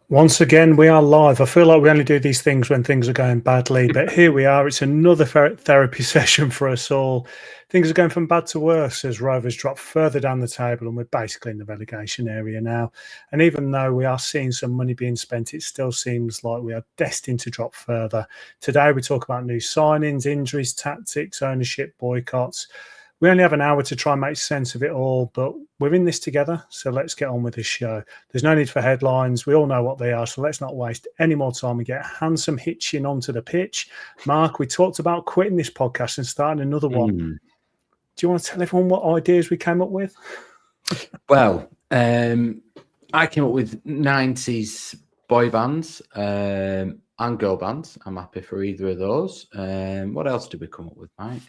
Once again, we are live. I feel like we only do these things when things are going badly, but here we are. It's another therapy session for us all. Things are going from bad to worse as Rovers drop further down the table, and we're basically in the relegation area now. And even though we are seeing some money being spent, it still seems like we are destined to drop further. Today, we talk about new signings, injuries, tactics, ownership, boycotts. We only have an hour to try and make sense of it all, but we're in this together, so let's get on with this show. There's no need for headlines. We all know what they are, so let's not waste any more time and get handsome Hitchen onto the pitch. Mark, we talked about quitting this podcast and starting another one. Do you want to tell everyone what ideas we came up with? Well, I came up with 90s boy bands and girl bands. I'm happy for either of those. What else did we come up with, Mike?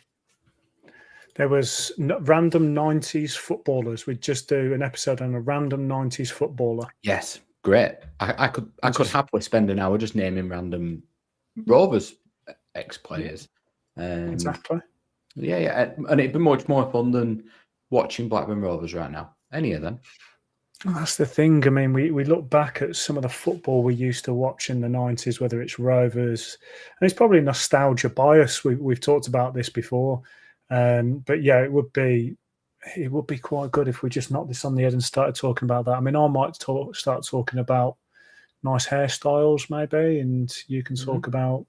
There was random 90s footballers. We'd just do an episode on a random 90s footballer. Yes, great. I could happily spend an hour just naming random Rovers ex-players. Exactly. Yeah, and it'd be much more fun than watching Blackburn Rovers right now. Any of them. Well, that's the thing. I mean, we look back at some of the football we used to watch in the 90s, whether it's Rovers, and it's probably nostalgia bias. We've talked about this before. But yeah, it would be quite good if we just knocked this on the head and started talking about that. I mean, I might start talking about nice hairstyles maybe, and you can talk about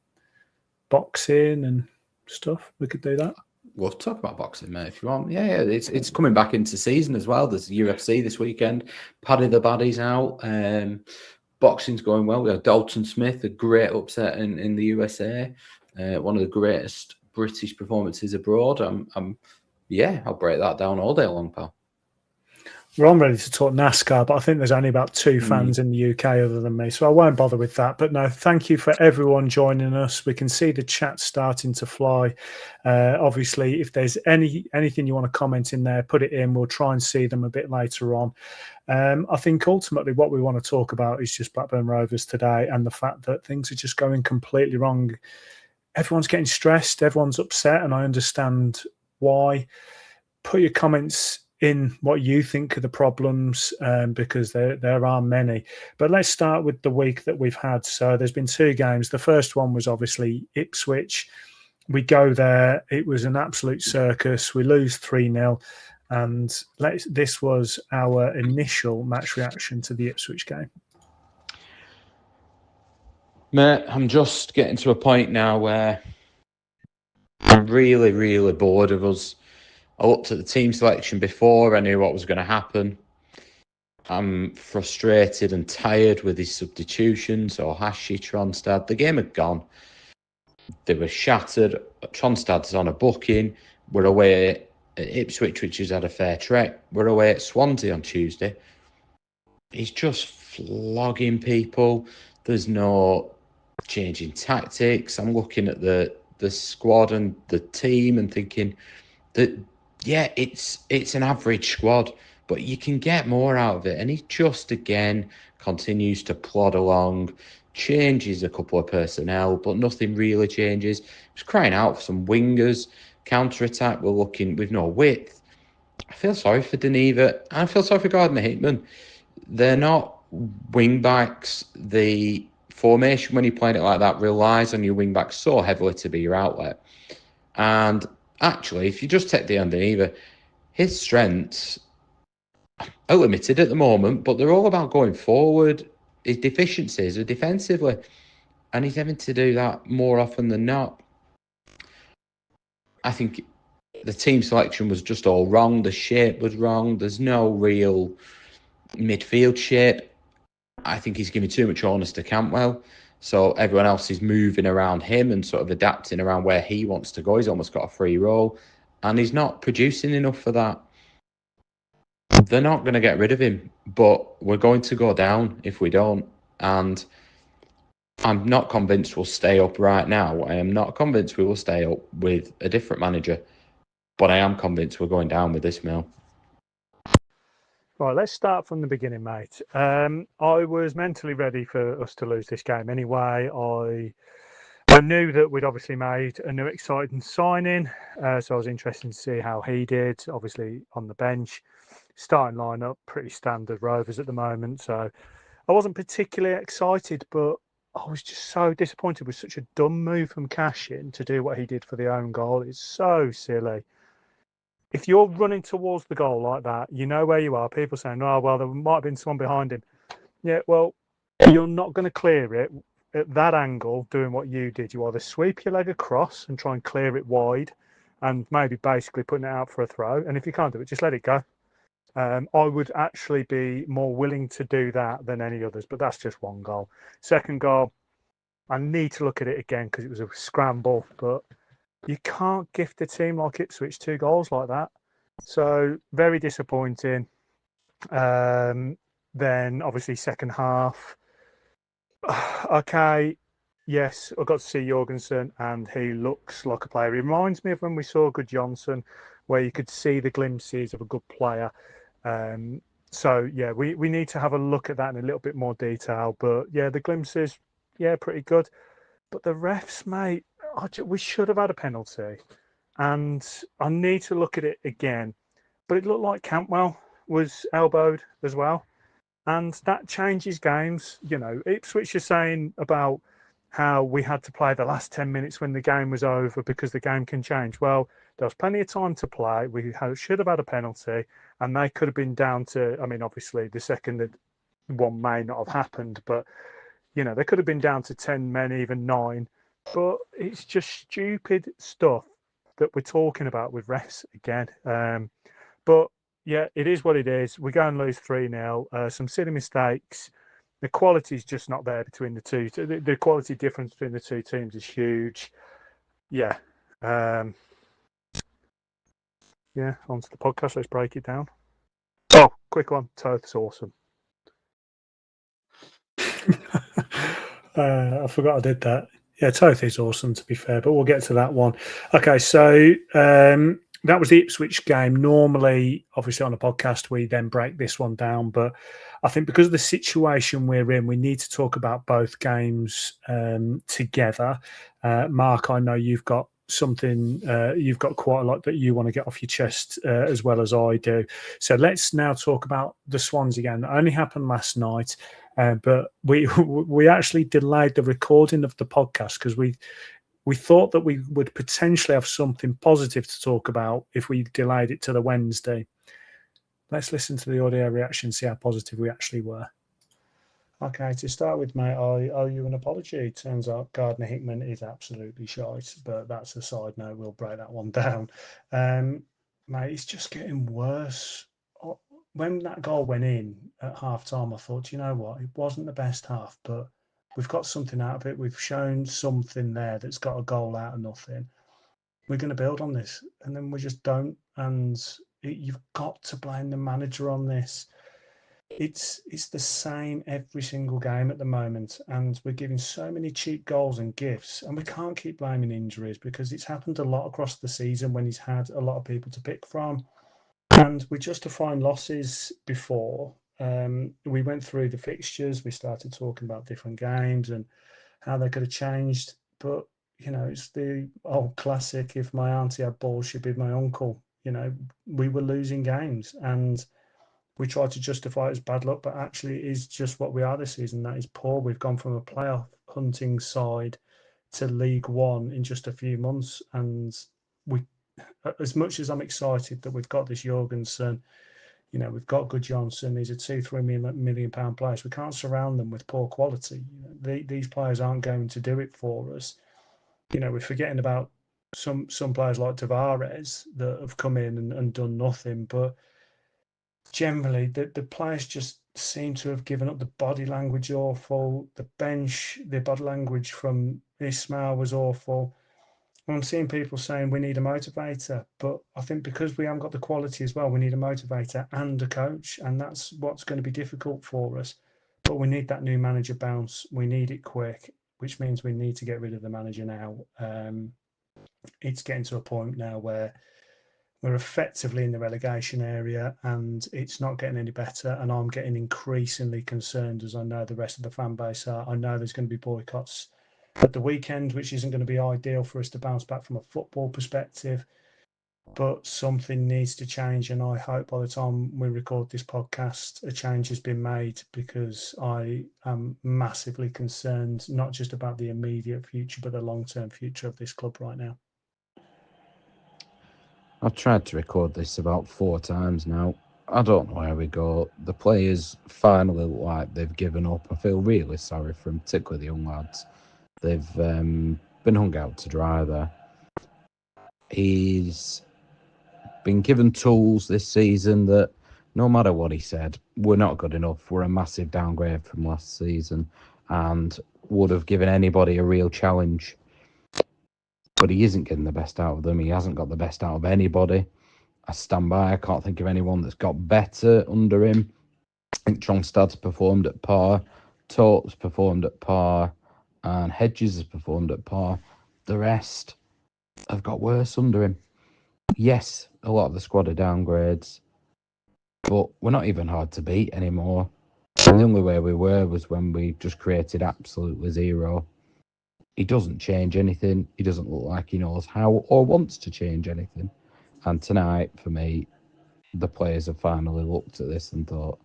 boxing and stuff. We could do that. We'll talk about boxing, mate, if you want. Yeah, it's coming back into season as well. There's UFC this weekend. Paddy the Baddy's out. Boxing's going well. We have Dalton Smith, a great upset in the USA. One of the greatest British performances abroad. I'll break that down all day long, pal. We're on ready to talk NASCAR, but I think there's only about 2 fans in the UK other than me, so I won't bother with that. But no, thank you for everyone joining us. We can see the chat starting to fly. Obviously, if there's anything you want to comment in there, put it in. We'll try and see them a bit later on. I think ultimately what we want to talk about is just Blackburn Rovers today and the fact that things are just going completely wrong. Everyone's getting stressed, everyone's upset, and I understand why. Put your comments in what you think are the problems, because there are many. But let's start with the week that we've had. So there's been 2 games. The first one was obviously Ipswich. We go there. It was an absolute circus. We lose 3-0. And this was our initial match reaction to the Ipswich game. Mate, I'm just getting to a point now where I'm really, really bored of us. I looked at the team selection before. I knew what was going to happen. I'm frustrated and tired with his substitutions, or Hashi, Tronstad. The game had gone. They were shattered. Tronstad's on a booking. We're away at Ipswich, which has had a fair trek. We're away at Swansea on Tuesday. He's just flogging people. There's no changing tactics. I'm looking at the squad and the team and thinking that, yeah, it's an average squad, but you can get more out of it. And he just, again, continues to plod along, changes a couple of personnel, but nothing really changes. He's crying out for some wingers, counter-attack. We're looking with no width. I feel sorry for Deneva. I feel sorry for Gardner Hickman. They're not wing-backs. The formation, when you're playing it like that, relies on your wing-back so heavily to be your outlet. And actually, if you just take Dean Deneva, his strengths are limited at the moment, but they're all about going forward. His deficiencies are defensively, and he's having to do that more often than not. I think the team selection was just all wrong. The shape was wrong. There's no real midfield shape. I think he's giving too much onus to Cantwell. So everyone else is moving around him and sort of adapting around where he wants to go. He's almost got a free role, and he's not producing enough for that. They're not going to get rid of him, but we're going to go down if we don't. And I'm not convinced we'll stay up right now. I am not convinced we will stay up with a different manager, but I am convinced we're going down with this mill. Right, let's start from the beginning, mate. I was mentally ready for us to lose this game anyway. I knew that we'd obviously made a new exciting signing, so I was interested to see how he did. Obviously on the bench, starting lineup, pretty standard Rovers at the moment. So I wasn't particularly excited, but I was just so disappointed with such a dumb move from Cashin to do what he did for the own goal. It's so silly. If you're running towards the goal like that, you know where you are. People saying, "Oh, well, there might have been someone behind him." Yeah, well, you're not going to clear it at that angle doing what you did. You either sweep your leg across and try and clear it wide and maybe basically putting it out for a throw. And if you can't do it, just let it go. I would actually be more willing to do that than any others, but that's just one goal. Second goal, I need to look at it again because it was a scramble, but you can't gift a team like Ipswich 2 goals like that. So very disappointing. Then obviously second half. Okay, yes, I got to see Jørgensen and he looks like a player. He reminds me of when we saw good Jørgensen, where you could see the glimpses of a good player. So yeah, we need to have a look at that in a little bit more detail. But yeah, the glimpses, yeah, pretty good. But the refs, mate, we should have had a penalty, and I need to look at it again. But it looked like Campbell was elbowed as well, and that changes games. You know, Ipswich are saying about how we had to play the last 10 minutes when the game was over because the game can change. Well, there was plenty of time to play. We should have had a penalty, and they could have been down to, I mean, obviously, the second that one may not have happened, but, you know, they could have been down to 10 men, even 9. But it's just stupid stuff that we're talking about with refs again. But, yeah, it is what it is. We go and lose 3-0. Some silly mistakes. The quality is just not there between the two. The quality difference between the two teams is huge. Yeah. Yeah, onto the podcast. Let's break it down. Oh, quick one. Toth's awesome. I forgot I did that. Yeah, Toth is awesome, to be fair, but we'll get to that one. Okay, so that was the Ipswich game. Normally, obviously, on a podcast, we then break this one down, but I think because of the situation we're in, we need to talk about both games together. Mark, I know you've got something, you've got quite a lot that you want to get off your chest as well as I do. So let's now talk about the Swansea game. That only happened last night. But we actually delayed the recording of the podcast because we thought that we would potentially have something positive to talk about if we delayed it to the Wednesday. Let's listen to the audio reaction, see how positive we actually were. Okay, to start with, mate, I owe you an apology. Turns out Gardner Hickman is absolutely shite, but that's a side note. We'll break that one down. Mate, it's just getting worse. When that goal went in at half time, I thought, you know what, it wasn't the best half, but we've got something out of it. We've shown something there that's got a goal out of nothing. We're going to build on this. And then we just don't. And you've got to blame the manager on this. It's the same every single game at the moment. And we're giving so many cheap goals and gifts. And we can't keep blaming injuries because it's happened a lot across the season when he's had a lot of people to pick from. And we're justifying losses before. We went through the fixtures. We started talking about different games and how they could have changed. But, you know, it's the old classic, if my auntie had balls, she'd be my uncle. You know, we were losing games and we tried to justify it as bad luck, but actually it is just what we are this season. That is poor. We've gone from a playoff hunting side to League One in just a few months. And we, as much as I'm excited that we've got this Jørgensen, you know, we've got good Johnson, these are £2-3 million players. We can't surround them with poor quality. You know, these players aren't going to do it for us. You know, we're forgetting about some players like Tavares that have come in and done nothing. But generally, the players just seem to have given up. The body language awful. The bench, the body language from Ismaël was awful. I'm seeing people saying we need a motivator, but I think because we haven't got the quality as well, we need a motivator and a coach, and that's what's going to be difficult for us. But we need that new manager bounce. We need it quick, which means we need to get rid of the manager now. It's getting to a point now where we're effectively in the relegation area and it's not getting any better, and I'm getting increasingly concerned, as I know the rest of the fan base are. I know there's going to be boycotts at the weekend, which isn't going to be ideal for us to bounce back from a football perspective. but something needs to change, and I hope by the time we record this podcast, a change has been made, because I am massively concerned, not just about the immediate future, but the long-term future of this club right now. I've tried to record this about 4 times now. I don't know where we go. The players finally look like they've given up. I feel really sorry for them, particularly the young lads. They've been hung out to dry there. He's been given tools this season that, no matter what he said, we're not good enough. We're a massive downgrade from last season and would have given anybody a real challenge. But he isn't getting the best out of them. He hasn't got the best out of anybody. I stand by. I can't think of anyone that's got better under him. I think Trongstad's performed at par, Torp's performed at par, and Hedges has performed at par. The rest have got worse under him. Yes, a lot of the squad are downgrades, but we're not even hard to beat anymore. And the only way we were was when we just created absolutely zero. He doesn't change anything. He doesn't look like he knows how or wants to change anything. And tonight, for me, the players have finally looked at this and thought,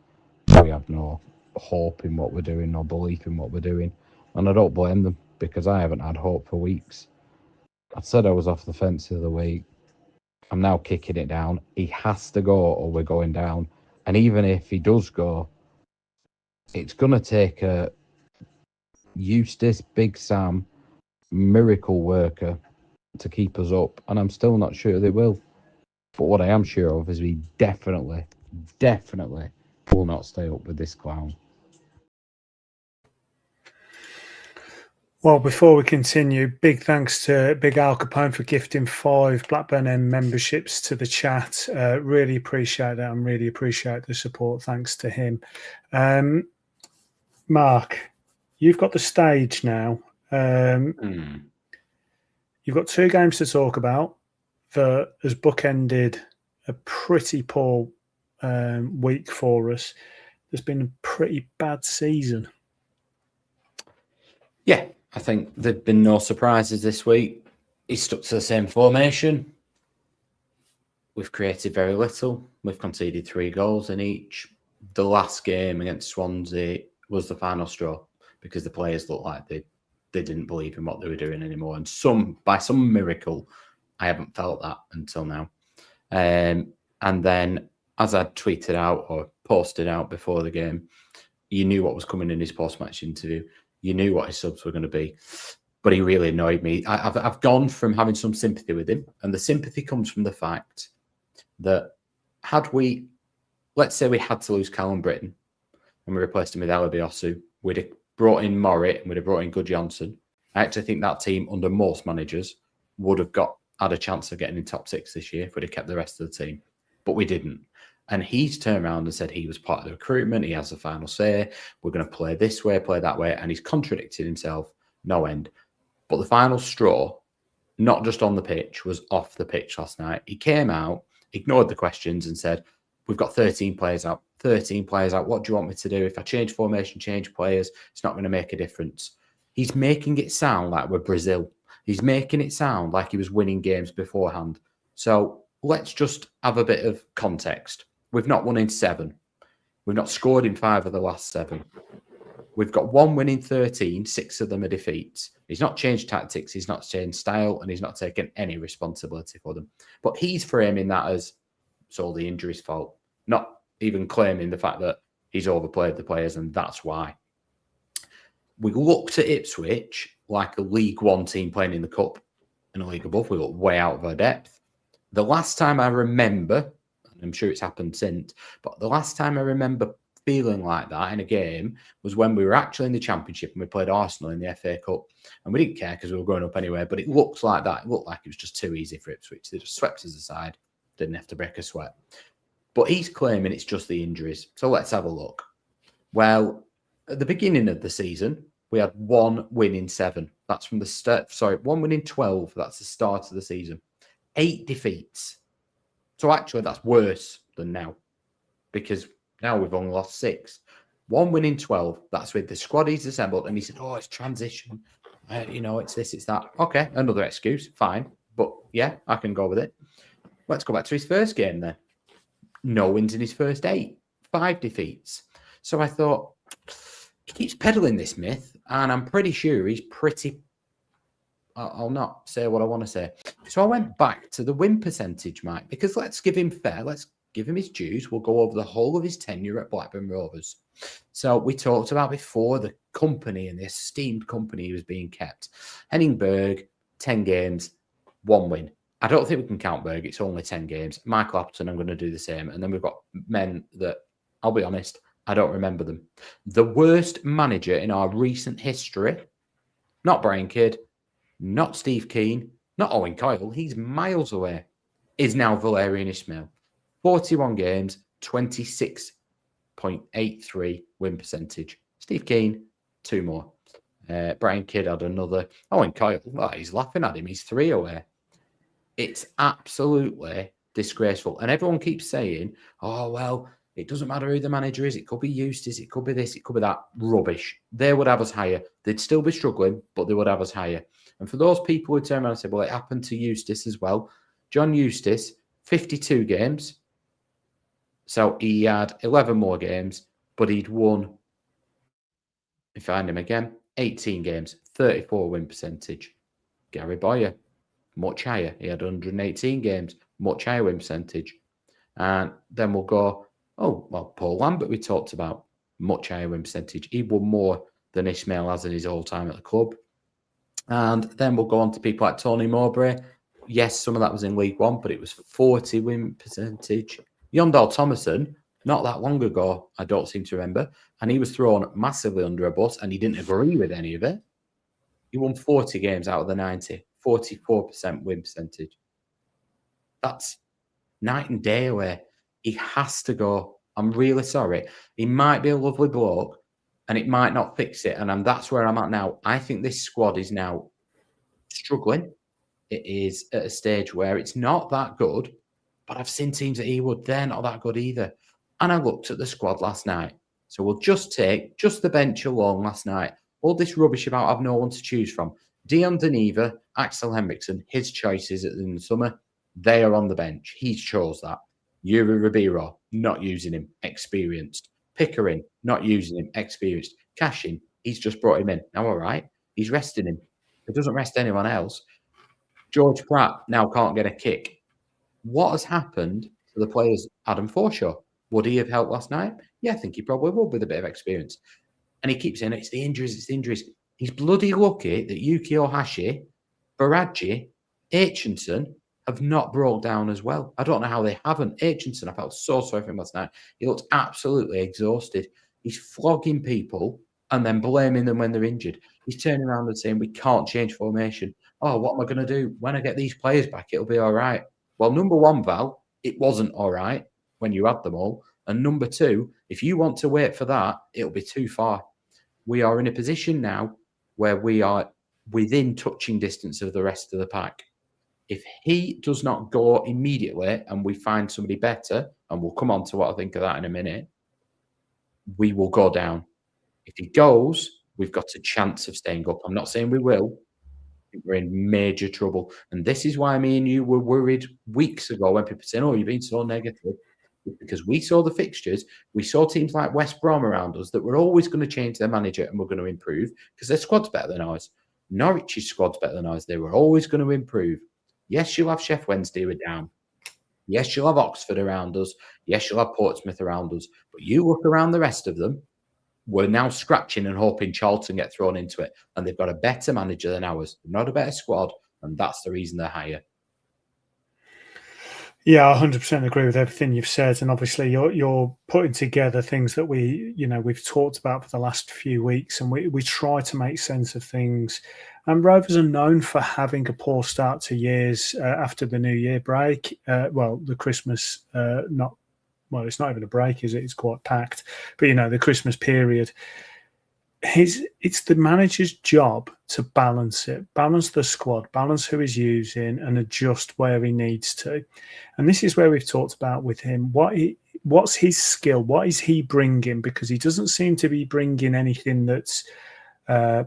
we have no hope in what we're doing, no belief in what we're doing. And I don't blame them, because I haven't had hope for weeks. I said I was off the fence the other week. I'm now kicking it down. He has to go or we're going down. And even if he does go, it's going to take a Eustace, Big Sam, miracle worker to keep us up. And I'm still not sure they will. But what I am sure of is we definitely will not stay up with this clown. Well, before we continue, big thanks to Big Al Capone for gifting 5 Blackburn End memberships to the chat. Really appreciate that and really appreciate the support. Thanks to him. Mark, you've got the stage now. You've got 2 games to talk about that has bookended a pretty poor week for us. There's been a pretty bad season. Yeah, I think there've been no surprises this week. He's stuck to the same formation. We've created very little. We've conceded 3 goals in each. The last game against Swansea was the final straw, because the players looked like they didn't believe in what they were doing anymore. And by some miracle, I haven't felt that until now. And then, as I tweeted out or posted out before the game, you knew what was coming in his post-match interview. You knew what his subs were going to be. But he really annoyed me. I've gone from having some sympathy with him, and the sympathy comes from the fact that let's say we had to lose Callum Britton and we replaced him with Elabiosu, we'd have brought in Morrit and we'd have brought in Jørgensen. I actually think that team, under most managers, would have had a chance of getting in top 6 this year if we'd have kept the rest of the team. But we didn't. And he's turned around and said he was part of the recruitment. He has the final say. We're going to play this way, play that way. And he's contradicted himself no end. But the final straw, not just on the pitch, was off the pitch last night. He came out, ignored the questions and said, we've got 13 players out. 13 players out. What do you want me to do? If I change formation, change players, it's not going to make a difference. He's making it sound like we're Brazil. He's making it sound like he was winning games beforehand. So let's just have a bit of context. We've not won in 7. We've not scored in 5 of the last 7. We've got 1 win in 13, 6 of them are defeats. He's not changed tactics, he's not changed style, and he's not taken any responsibility for them. But he's framing that as it's all the injury's fault, not even claiming the fact that he's overplayed the players and that's why. We looked at Ipswich like a League One team playing in the Cup in a league above. We looked way out of our depth. The last time I remember, and I'm sure it's happened since, but the last time I remember feeling like that in a game was when we were actually in the Championship and we played Arsenal in the FA Cup. And we didn't care because we were going up anyway, but it looked like that. It looked like it was just too easy for Ipswich. They just swept us aside, didn't have to break a sweat. But he's claiming it's just the injuries. So let's have a look. Well, at the beginning of the season, we had 1 win in 7. That's from the start. Sorry, 1 win in 12. That's the start of the season. 8 defeats. So actually, that's worse than now, because now we've only lost 6. 1 win in 12. That's with the squad he's assembled. And he said, oh, it's transition. It's this, it's that. Okay, another excuse. Fine. But yeah, I can go with it. Let's go back to his first game then. No wins in his first 8, 5 defeats. So I thought, he keeps peddling this myth, and I'm pretty sure he's pretty... I'll not say what I want to say. So I went back to the win percentage, Mike, because let's give him fair. Let's give him his dues. We'll go over the whole of his tenure at Blackburn Rovers. So we talked about before the company and the esteemed company he was being kept. Henning Berg, 10 games, 1 win. I don't think we can count Berg. It's only 10 games. Michael Appleton, I'm going to do the same. And then we've got men that, I'll be honest, I don't remember them. The worst manager in our recent history, not Brian Kidd, not Steve Keane, not Owen Coyle, he's miles away, is now Valérien Ismaël. 41 games, 26.83 win percentage. Steve Keane, 2 more. Brian Kidd had another. Owen Coyle, he's laughing at him. He's 3 away. It's absolutely disgraceful. And everyone keeps saying, oh, well, it doesn't matter who the manager is. It could be Eustace. It could be this. It could be that. Rubbish. They would have us higher. They'd still be struggling, but they would have us higher. And for those people who turn around and say, well, it happened to Eustace as well. John Eustace, 52 games. So he had 11 more games, but he'd won, if I find him again, 18 games, 34 win percentage. Gary Boyer, much higher. He had 118 games, much higher win percentage. And then we'll go, Paul Lambert we talked about, much higher win percentage. He won more than Ismaël has in his whole time at the club. And then we'll go on to people like Tony Mowbray. Yes, some of that was in League One, but it was 40 win percentage. Yondal Thomason, not that long ago, I don't seem to remember, and he was thrown massively under a bus, and he didn't agree with any of it. He won 40 games out of the 90, 44% win percentage. That's night and day away. He has to go. I'm really sorry. He might be a lovely bloke, and it might not fix it, and that's where I'm at now. I think this squad is now struggling. It is at a stage where it's not that good, but I've seen teams at Ewood, they're not that good either. And I looked at the squad last night. So we'll just take the bench alone last night. All this rubbish about I've no one to choose from. Dion Deneva, Axel Henriksen, his choices in the summer, they are on the bench. He chose that. Yuri Ribeiro, not using him, experienced. Pickering, not using him, experienced. Cashin, he's just brought him in. Now, all right, he's resting him. He doesn't rest anyone else. George Pratt now can't get a kick. What has happened to the players? Adam Forshaw, would he have helped last night? Yeah, I think he probably would with a bit of experience. And he keeps saying, it's the injuries. He's bloody lucky that Yuki Ohashi, Baraji, Hitchenson have not broke down as well. I don't know how they haven't. Hitchenson, I felt so sorry for him last night. He looked absolutely exhausted. He's flogging people and then blaming them when they're injured. He's turning around and saying, we can't change formation. Oh, what am I going to do? When I get these players back, it'll be all right. Well, number one, Val, it wasn't all right when you had them all. And number two, if you want to wait for that, it'll be too far. We are in a position now where we are within touching distance of the rest of the pack. If he does not go immediately and we find somebody better, and we'll come on to what I think of that in a minute, we will go down. If he goes, we've got a chance of staying up. I'm not saying we will. We're in major trouble. And this is why me and you were worried weeks ago when people saying, oh, you've been so negative. Because we saw the fixtures, we saw teams like West Brom around us that were always going to change their manager and were going to improve because their squad's better than ours. Norwich's squad's better than ours. They were always going to improve. Yes, you'll have Sheff Wednesday with down. Yes, you'll have Oxford around us. Yes, you'll have Portsmouth around us. But you look around the rest of them, we're now scratching and hoping Charlton get thrown into it. And they've got a better manager than ours, not a better squad. And that's the reason they're higher. Yeah, I 100% agree with everything you've said, and obviously you're putting together things that we've talked about for the last few weeks, and we try to make sense of things. And Rovers are known for having a poor start to years after the New Year break. The Christmas it's not even a break, is it? It's quite packed, but the Christmas period. It's the manager's job to balance the squad, balance who he's using, and adjust where he needs to. And this is where we've talked about with him. What's his skill? What is he bringing? Because he doesn't seem to be bringing anything that's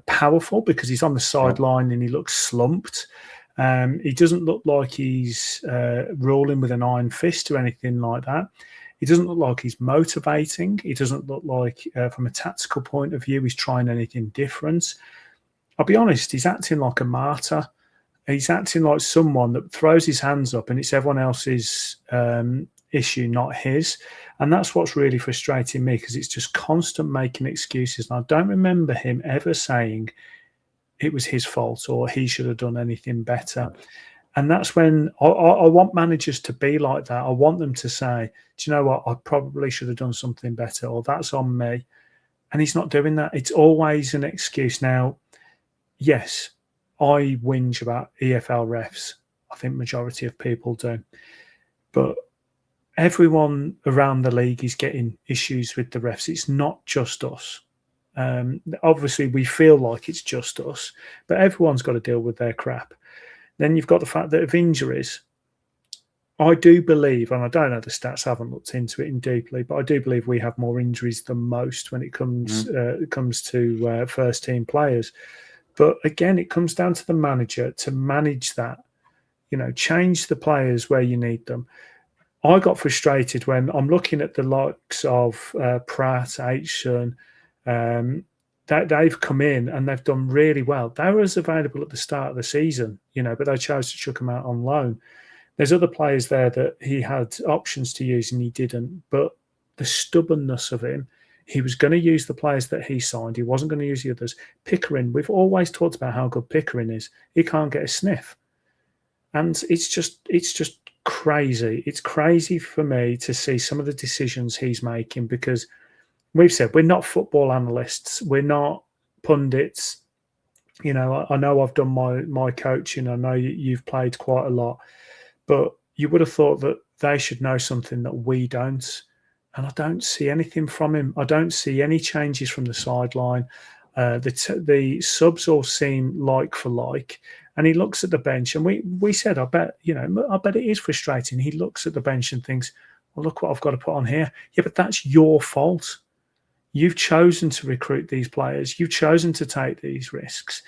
powerful, because he's on the sideline and he looks slumped. He doesn't look like he's ruling with an iron fist or anything like that. He doesn't look like he's motivating. He doesn't look like, from a tactical point of view, he's trying anything different. I'll be honest, he's acting like a martyr. He's acting like someone that throws his hands up and it's everyone else's issue, not his. And that's what's really frustrating me, because it's just constant making excuses. And I don't remember him ever saying it was his fault or he should have done anything better. And that's when I want managers to be like that. I want them to say, do you know what, I probably should have done something better, or that's on me. And he's not doing that. It's always an excuse. Now, yes, I whinge about EFL refs. I think majority of people do. But everyone around the league is getting issues with the refs. It's not just us. Obviously, we feel like it's just us, but everyone's got to deal with their crap. Then you've got the fact that of injuries, I do believe, and I don't know the stats, I haven't looked into it in deeply, but I do believe we have more injuries than most when it comes to first team players. But again, it comes down to the manager to manage that, change the players where you need them. I got frustrated when I'm looking at the likes of Pratt, Hitchen, that they've come in and they've done really well. They were available at the start of the season, but they chose to chuck them out on loan. There's other players there that he had options to use and he didn't. But the stubbornness of him, he was going to use the players that he signed. He wasn't going to use the others. Pickering, we've always talked about how good Pickering is. He can't get a sniff. And it's just crazy. It's crazy for me to see some of the decisions he's making, because we've said we're not football analysts. We're not pundits. I know I've done my coaching. I know you've played quite a lot. But you would have thought that they should know something that we don't. And I don't see anything from him. I don't see any changes from the sideline. The subs all seem like for like. And he looks at the bench, and we said, I bet it is frustrating. He looks at the bench and thinks, well, look what I've got to put on here. Yeah, but that's your fault. You've chosen to recruit these players. You've chosen to take these risks.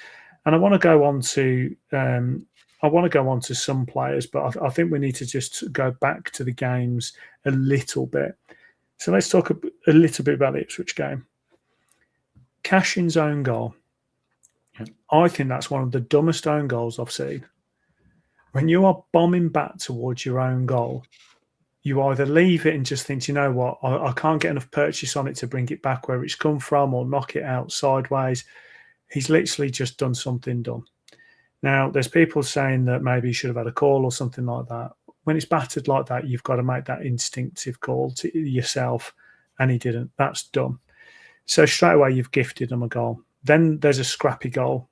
And I want to go on to some players, but I think we need to just go back to the games a little bit. So let's talk a little bit about the Ipswich game. Cashin's own goal. I think that's one of the dumbest own goals I've seen. When you are bombing back towards your own goal, you either leave it and just think, you know what, I can't get enough purchase on it to bring it back where it's come from, or knock it out sideways. He's literally just done something dumb. Now, there's people saying that maybe he should have had a call or something like that. When it's battered like that, you've got to make that instinctive call to yourself, and he didn't. That's dumb. So straight away, you've gifted him a goal. Then there's a scrappy goal.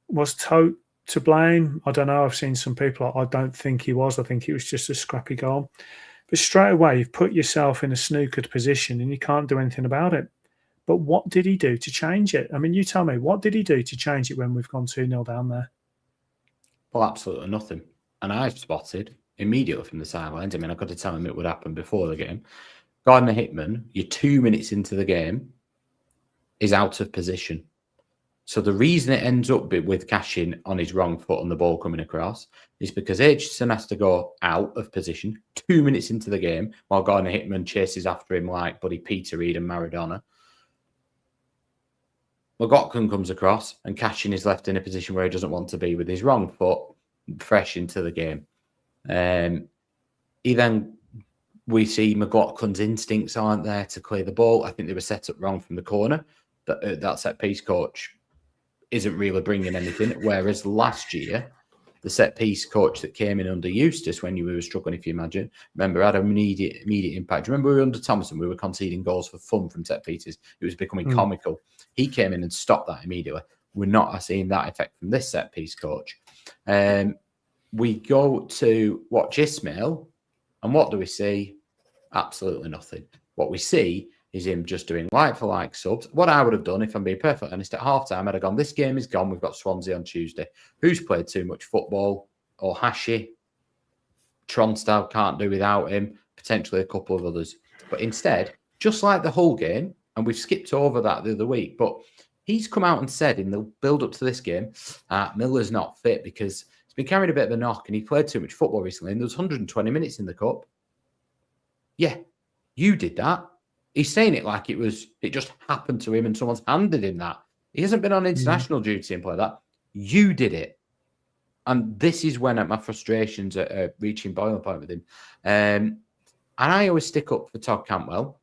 Was Tote to blame? I don't know. I've seen some people. I don't think he was. I think it was just a scrappy goal. But straight away, you've put yourself in a snookered position and you can't do anything about it. But what did he do to change it? I mean, you tell me, what did he do to change it when we've gone 2-0 down there? Well, absolutely nothing. And I've spotted immediately from the sidelines. I mean, I got to tell him it would happen before the game. Gardner Hitman, you're 2 minutes into the game, is out of position. So the reason it ends up with Cashin on his wrong foot on the ball coming across is because Hitchen has to go out of position 2 minutes into the game while Gardner Hitman chases after him like Buddy Peter Reid and Maradona. McLaughlin comes across and Cashin is left in a position where he doesn't want to be with his wrong foot fresh into the game. We see McLaughlin's instincts aren't there to clear the ball. I think they were set up wrong from the corner. That set-piece coach isn't really bringing anything, whereas last year, the set-piece coach that came in under Eustace when you were struggling, if you imagine, remember, had an immediate impact. Remember, we were under Thomason, we were conceding goals for fun from set-pieces. It was becoming comical. He came in and stopped that immediately. We're not seeing that effect from this set-piece coach. We go to watch Ismaël, and what do we see? Absolutely nothing. What we see is him just doing like-for-like subs. What I would have done, if I'm being perfectly honest, at half-time, I'd have gone, this game is gone. We've got Swansea on Tuesday. Who's played too much football? Or Hashi? Tronstad can't do without him. Potentially a couple of others. But instead, just like the whole game, and we've skipped over that the other week, but He's come out and said in the build-up to this game, Miller's not fit because he's been carrying a bit of a knock and he played too much football recently and there was 120 minutes in the cup. Yeah, you did that. He's saying it like it just happened to him and someone's handed him that. He hasn't been on international duty and played that. You did it. And this is when my frustrations are reaching boiling point with him. And I always stick up for Todd Cantwell.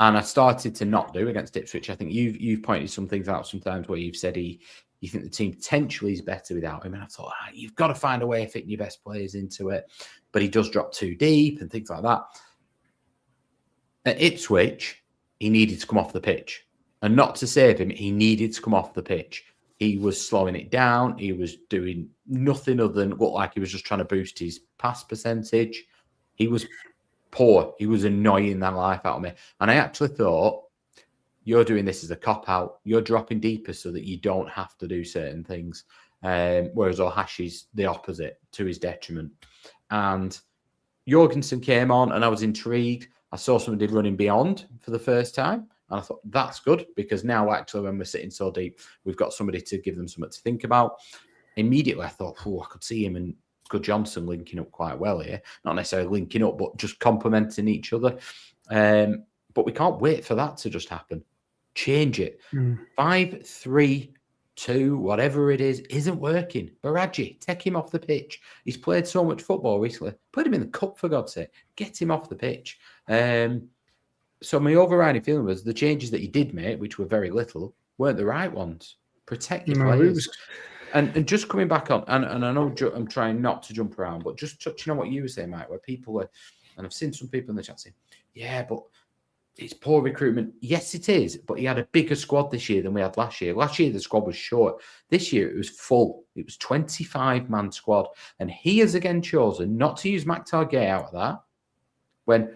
And I started to not do against Ipswich. I think you've pointed some things out sometimes where you've said you think the team potentially is better without him. And I thought, you've got to find a way of fitting your best players into it. But he does drop too deep and things like that. At Ipswich, he needed to come off the pitch. And not to save him, he needed to come off the pitch. He was slowing it down. He was doing nothing other than look like he was just trying to boost his pass percentage. He was poor. He was annoying the life out of me. And I actually thought, you're doing this as a cop-out. You're dropping deeper so that you don't have to do certain things. Whereas Ohashi's the opposite, to his detriment. And Jørgensen came on and I was intrigued. I saw somebody running beyond for the first time. And I thought, that's good, because now actually when we're sitting so deep, we've got somebody to give them something to think about. Immediately I thought, I could see him and Jørgensen linking up quite well here. Not necessarily linking up, but just complementing each other. But we can't wait for that to just happen. Change it. 5-3-2, whatever it is, isn't working. Baraji, take him off the pitch. He's played so much football recently. Put him in the cup, for God's sake. Get him off the pitch. So my overriding feeling was the changes that he did make, which were very little, weren't the right ones. Protect your players. And just coming back on, and I know I'm trying not to jump around, but just touching on what you were saying, Mike, where people are, and I've seen some people in the chat saying, yeah, but it's poor recruitment. Yes, it is, but he had a bigger squad this year than we had last year. Last year, the squad was short. This year, it was full. It was 25-man squad. And he has again chosen not to use Mac Targay out of that.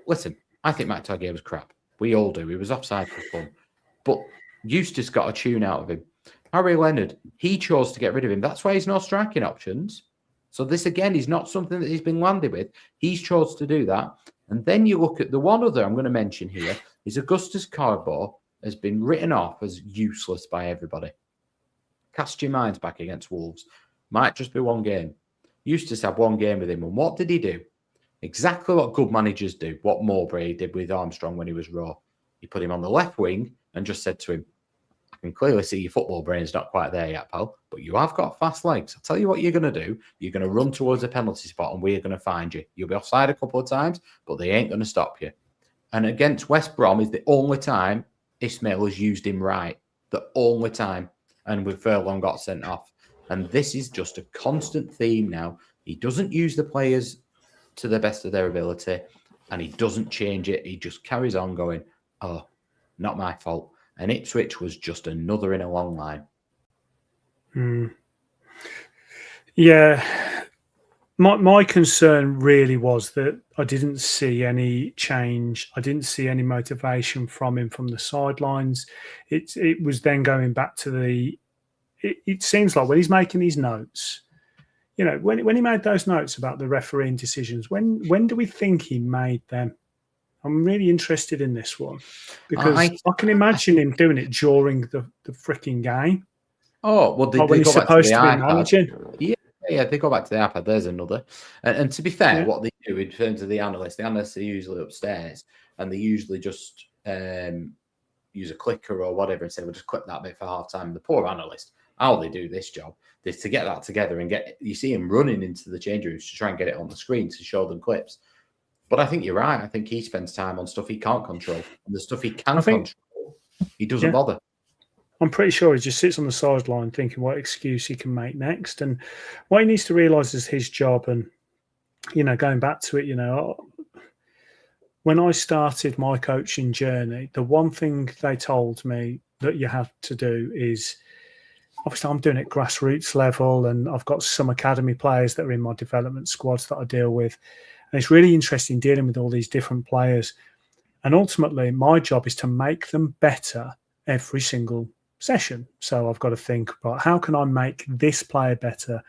Listen, I think Mac Targay was crap. We all do. He was offside for fun. But Eustace got a tune out of him. Harry Leonard, he chose to get rid of him. That's why he's no striking options. So this, again, is not something that he's been landed with. He's chose to do that. And then you look at the one other I'm going to mention here is Augustus Carbo has been written off as useless by everybody. Cast your minds back against Wolves. Might just be one game. Eustace had one game with him. And what did he do? Exactly what good managers do. What Mowbray did with Armstrong when he was raw. He put him on the left wing and just said to him, I can clearly see your football brain's not quite there yet, pal, but you have got fast legs. I'll tell you what you're going to do. You're going to run towards a penalty spot and we're going to find you. You'll be offside a couple of times, but they ain't going to stop you. And against West Brom is the only time Ismaël has used him right. The only time. And with Furlong got sent off. And this is just a constant theme now. He doesn't use the players to the best of their ability and he doesn't change it. He just carries on going, oh, not my fault. And Ipswich was just another in a long line. Yeah. My concern really was that I didn't see any change. I didn't see any motivation from him from the sidelines. It was then going back to it seems like when he's making these notes, you know, when he made those notes about the refereeing decisions, when do we think he made them? I'm really interested in this one because I can imagine him doing it during the freaking game. Oh, well, when he's supposed to be managing. Yeah, they go back to the iPad. There's another. And to be fair, what they do in terms of the analysts are usually upstairs and they usually just use a clicker or whatever and say, we'll just clip that bit for half time. The poor analyst, how they do this job is to get that together and you see him running into the change rooms to try and get it on the screen to show them clips. But I think you're right. I think he spends time on stuff he can't control. And the stuff he can control, he doesn't bother. I'm pretty sure he just sits on the sideline thinking what excuse he can make next. And what he needs to realise is his job. And, you know, going back to it, when I started my coaching journey, the one thing they told me that you have to do is, obviously I'm doing it grassroots level and I've got some academy players that are in my development squads that I deal with. And it's really interesting dealing with all these different players. And ultimately, my job is to make them better every single session. So I've got to think about how can I make this player better?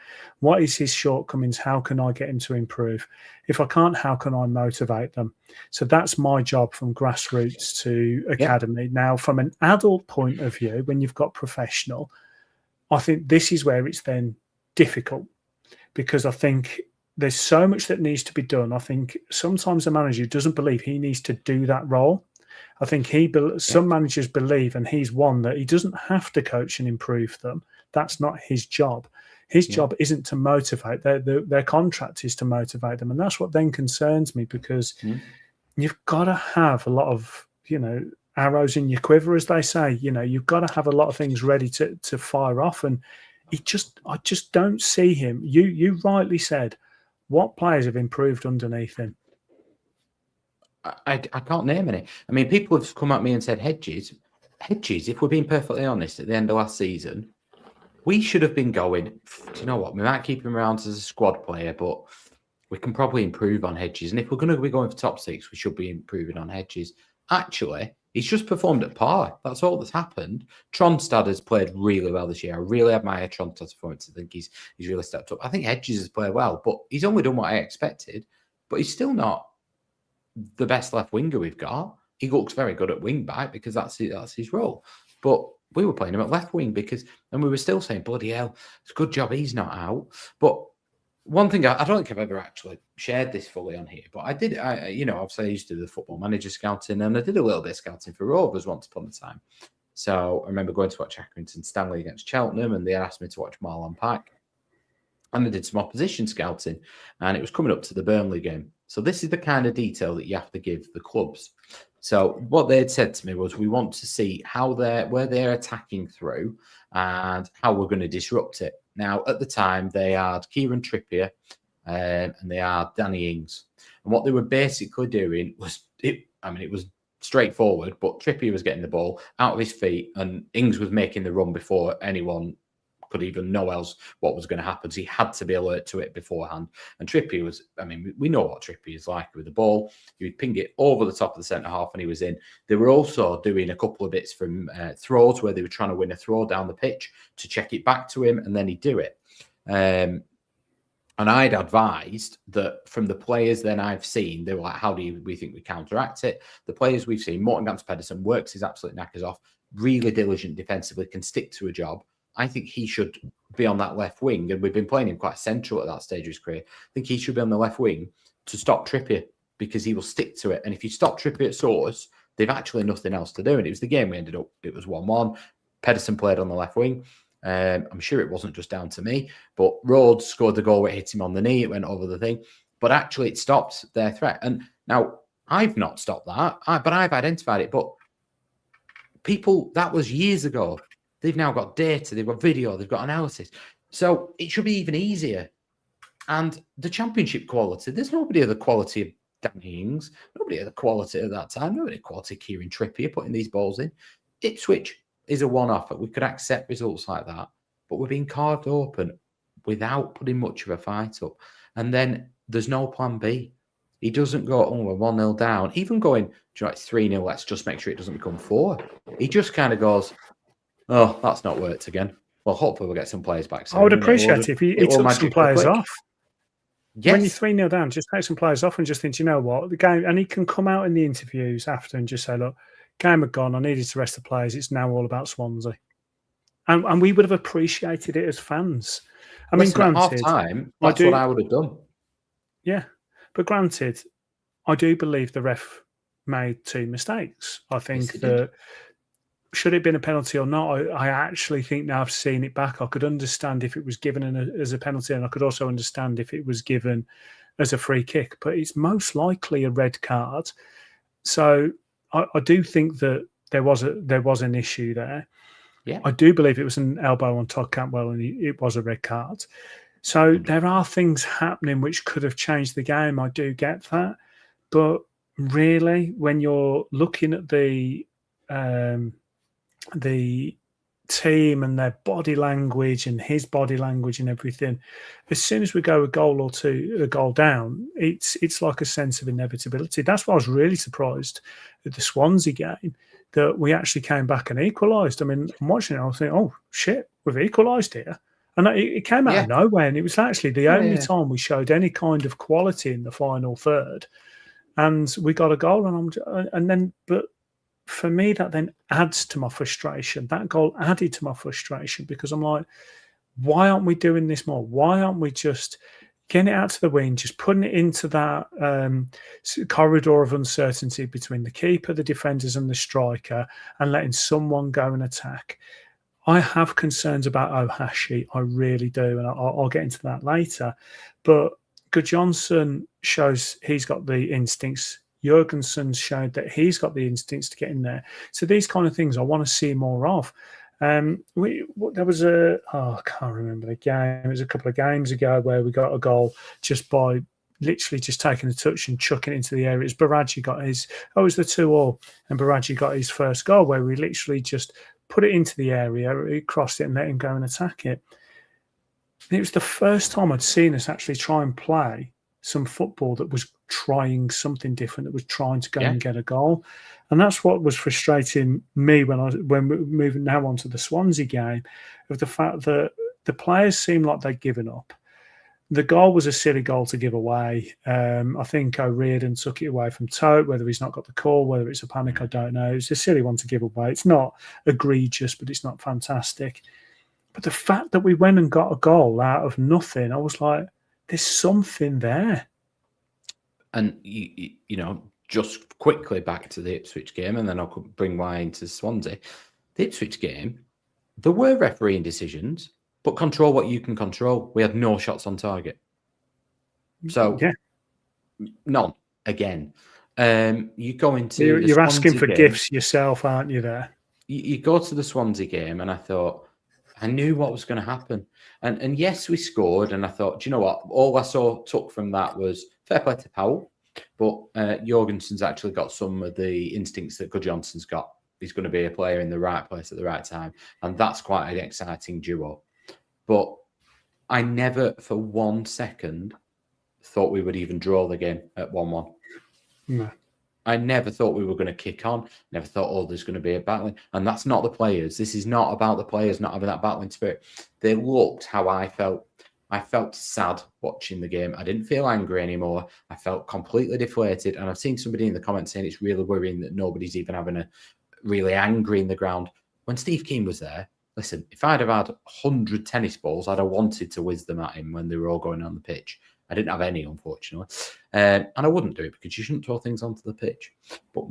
What is his shortcomings? How can I get him to improve? If I can't, how can I motivate them? So that's my job from grassroots to academy. Now, from an adult point of view, when you've got professional, I think this is where it's then difficult, because I think there's so much that needs to be done. I think sometimes a manager doesn't believe he needs to do that role. I think some managers believe, and he's one, that he doesn't have to coach and improve them. That's not his job. His job isn't to motivate. Their contract is to motivate them. And that's what then concerns me, because you've got to have a lot of, arrows in your quiver, as they say. You've got to have a lot of things ready to fire off. And I just don't see him. You rightly said, what players have improved underneath him? I can't name any. I mean, people have come at me and said Hedges, if we're being perfectly honest, at the end of last season, we should have been going, do you know what? We might keep him around as a squad player, but we can probably improve on Hedges. And if we're going to be going for top six, we should be improving on Hedges. Actually, he's just performed at par. That's all that's happened. Tronstad has played really well this year. I really admire Tronstad's performance. I think he's really stepped up. I think Hedges has played well, but he's only done what I expected. But he's still not the best left winger we've got. He looks very good at wing back because that's his role. But we were playing him at left wing and we were still saying, bloody hell, it's a good job he's not out. But one thing, I don't think I've ever actually shared this fully on here, but obviously I used to do the Football Manager scouting, and I did a little bit of scouting for Rovers once upon a time. So I remember going to watch Accrington Stanley against Cheltenham, and they asked me to watch Marlon Pack. And I did some opposition scouting, and it was coming up to the Burnley game. So this is the kind of detail that you have to give the clubs. So what they had said to me was, we want to see where they're attacking through and how we're going to disrupt it. Now, at the time, they had Kieran Trippier and they had Danny Ings. And what they were basically doing was, it was straightforward, but Trippier was getting the ball out of his feet and Ings was making the run before anyone could even know else what was going to happen. So he had to be alert to it beforehand. And Trippier was, we know what Trippier is like with the ball. He would ping it over the top of the centre half and he was in. They were also doing a couple of bits from throws where they were trying to win a throw down the pitch to check it back to him, and then he'd do it. And I'd advised that from the players then I've seen, they were like, how do we think we counteract it? The players we've seen, Morten Gams Pedersen works his absolute knackers off, really diligent defensively, can stick to a job. I think he should be on that left wing, and we've been playing him quite central at that stage of his career. I think he should be on the left wing to stop Trippier, because he will stick to it. And if you stop Trippier at source, they've actually nothing else to do. And it was the game we ended up, it was 1-1. Pedersen played on the left wing. I'm sure it wasn't just down to me, but Rhodes scored the goal where it hit him on the knee. It went over the thing, but actually it stopped their threat. And now I've not stopped that, but I've identified it. But people, that was years ago. They've now got data, they've got video, they've got analysis. So it should be even easier. And the championship quality, there's nobody of the quality of Danny Ings, nobody of the quality at that time, nobody of the quality of Kieran Trippier putting these balls in. Ipswich is a one-off, but we could accept results like that. But we're being carved open without putting much of a fight up. And then there's no plan B. He doesn't go, we're 1-0 down. Even going, it's 3-0, let's just make sure it doesn't become 4. He just kind of goes, oh, that's not worked again. Well, hopefully we'll get some players back soon. I would appreciate it if he took some players off. Yes. When you're 3-0 down, just take some players off and just think, you know what, the game, and he can come out in the interviews after and just say, look, game had gone, I needed to rest the players, it's now all about Swansea. And we would have appreciated it as fans. Granted, at half time, that's what I would have done. Yeah, but granted, I do believe the ref made 2 mistakes. I think that should it have been a penalty or not, I actually think now I've seen it back, I could understand if it was given as a penalty, and I could also understand if it was given as a free kick, but it's most likely a red card. So I do think that there was an issue there. Yeah, I do believe it was an elbow on Todd Cantwell, and it was a red card. So there are things happening which could have changed the game. I do get that, but really, when you're looking at the team and their body language and his body language and everything, as soon as we go a goal down, it's like a sense of inevitability. That's why I was really surprised at the Swansea game, that we actually came back and equalised. I mean, I'm watching it, I was thinking, oh, shit, we've equalised here. And it came out of nowhere, and it was actually the only time we showed any kind of quality in the final third. And we got a goal, but for me, that then adds to my frustration. That goal added to my frustration because I'm like, why aren't we doing this more? Why aren't we just getting it out to the wing, just putting it into that corridor of uncertainty between the keeper, the defenders, and the striker, and letting someone go and attack? I have concerns about Ohashi, I really do, and I'll get into that later. But Jørgensen shows he's got the instincts. Jørgensen showed that he's got the instincts to get in there. So these kind of things I want to see more of. There was I can't remember the game. It was a couple of games ago where we got a goal just by literally just taking a touch and chucking it into the area. It was Baraji got his, it was the 2-2, and Baraji got his first goal where we literally just put it into the area, he crossed it and let him go and attack it. And it was the first time I'd seen us actually try and play some football that was trying something different, that was trying to go and get a goal. And that's what was frustrating me when we're moving now on to the Swansea game, of the fact that the players seemed like they'd given up. The goal was a silly goal to give away. I think O'Riordan took it away from Tote, whether he's not got the call, whether it's a panic, I don't know. It's a silly one to give away. It's not egregious, but it's not fantastic. But the fact that we went and got a goal out of nothing, I was like, there's something there. And, you know, just quickly back to the Ipswich game, and then I'll bring wine to Swansea. The Ipswich game, there were refereeing decisions, but control what you can control. We had no shots on target. So, none, again. You go into You're asking for gifts yourself, aren't you, there? You go to the Swansea game, and I thought, I knew what was going to happen. And yes, we scored, and I thought, do you know what? All I took from that was fair play to Powell, but Jørgensen's actually got some of the instincts that Jørgensen's got. He's going to be a player in the right place at the right time, and that's quite an exciting duo. But I never for 1 second thought we would even draw the game at 1-1. No. I never thought we were going to kick on. Never thought, oh, there's going to be a battling. And that's not the players. This is not about the players not having that battling spirit. They looked how I felt. I felt sad watching the game. I didn't feel angry anymore. I felt completely deflated. And I've seen somebody in the comments saying it's really worrying that nobody's even having a really angry in the ground. When Steve Keane was there, listen, if I'd have had 100 tennis balls, I'd have wanted to whiz them at him when they were all going on the pitch. I didn't have any, unfortunately. And I wouldn't do it because you shouldn't throw things onto the pitch. But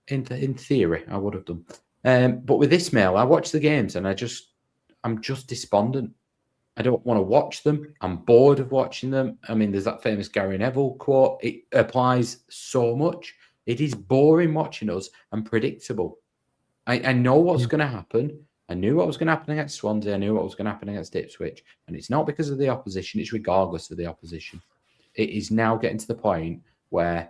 in theory, I would have done. But with Ismaël, I watch the games and I'm just despondent. I don't want to watch them. I'm bored of watching them. I mean, there's that famous Gary Neville quote. It applies so much. It is boring watching us and predictable. I know what's going to happen. I knew what was going to happen against Swansea. I knew what was going to happen against Ipswich. And it's not because of the opposition. It's regardless of the opposition. It is now getting to the point where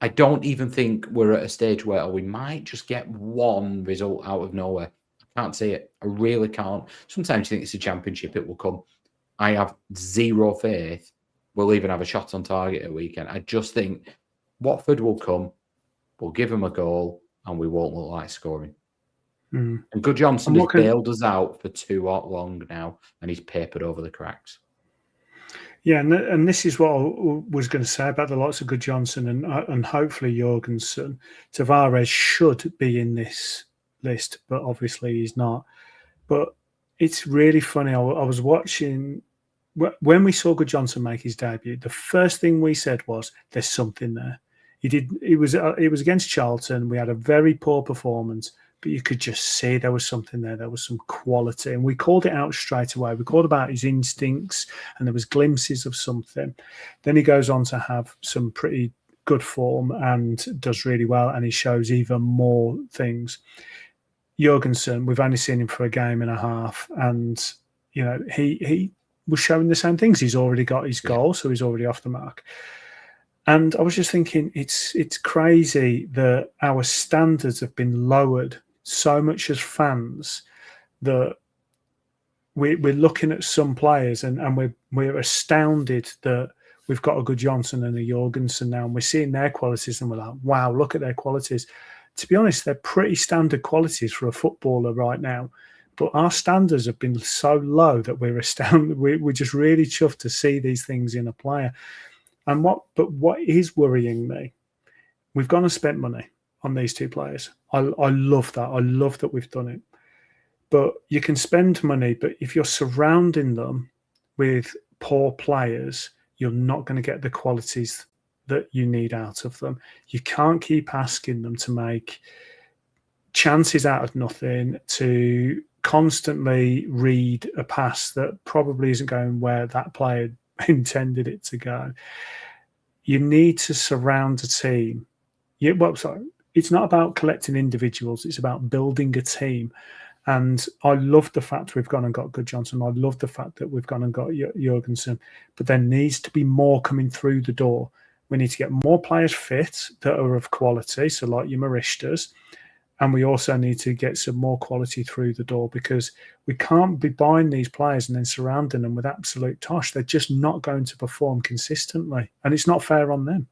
I don't even think we're at a stage where we might just get one result out of nowhere. I can't see it. I really can't. Sometimes you think it's a championship, it will come. I have zero faith we'll even have a shot on target at weekend. I just think Watford will come, we'll give them a goal, and we won't look like scoring. And Jørgensen has bailed us out for too long now, and he's papered over the cracks. Yeah, and this is what I was going to say about the likes of Jørgensen and hopefully Jørgensen. Tavares should be in this list, but obviously he's not. But it's really funny. I was watching when we saw Jørgensen make his debut. The first thing we said was, "There's something there." It was against Charlton. We had a very poor performance. But you could just see there was something there. There was some quality. And we called it out straight away. We called about his instincts and there was glimpses of something. Then he goes on to have some pretty good form and does really well. And he shows even more things. Jørgensen, we've only seen him for a game and a half. And, you know, he was showing the same things. He's already got his goal, so he's already off the mark. And I was just thinking, it's crazy that our standards have been lowered so much as fans that we're looking at some players and we're astounded that we've got a Jørgensen and a Jørgensen now, and we're seeing their qualities and we're like, wow, look at their qualities. to be honest, they're pretty standard qualities for a footballer right now. But our standards have been so low that we're astounded. We're just really chuffed to see these things in a player. And what is worrying me, we've gone and spent money on these two players. I love that. I love that we've done it. But you can spend money, but if you're surrounding them with poor players, you're not going to get the qualities that you need out of them. You can't keep asking them to make chances out of nothing, to constantly read a pass that probably isn't going where that player intended it to go. You need to surround a team. It's not about collecting individuals. It's about building a team. And I love the fact we've gone and got Jørgensen. I love the fact that we've gone and got Jørgensen. But there needs to be more coming through the door. We need to get more players fit that are of quality, so like your Maristas. And we also need to get some more quality through the door, because we can't be buying these players and then surrounding them with absolute tosh. They're just not going to perform consistently. And it's not fair on them.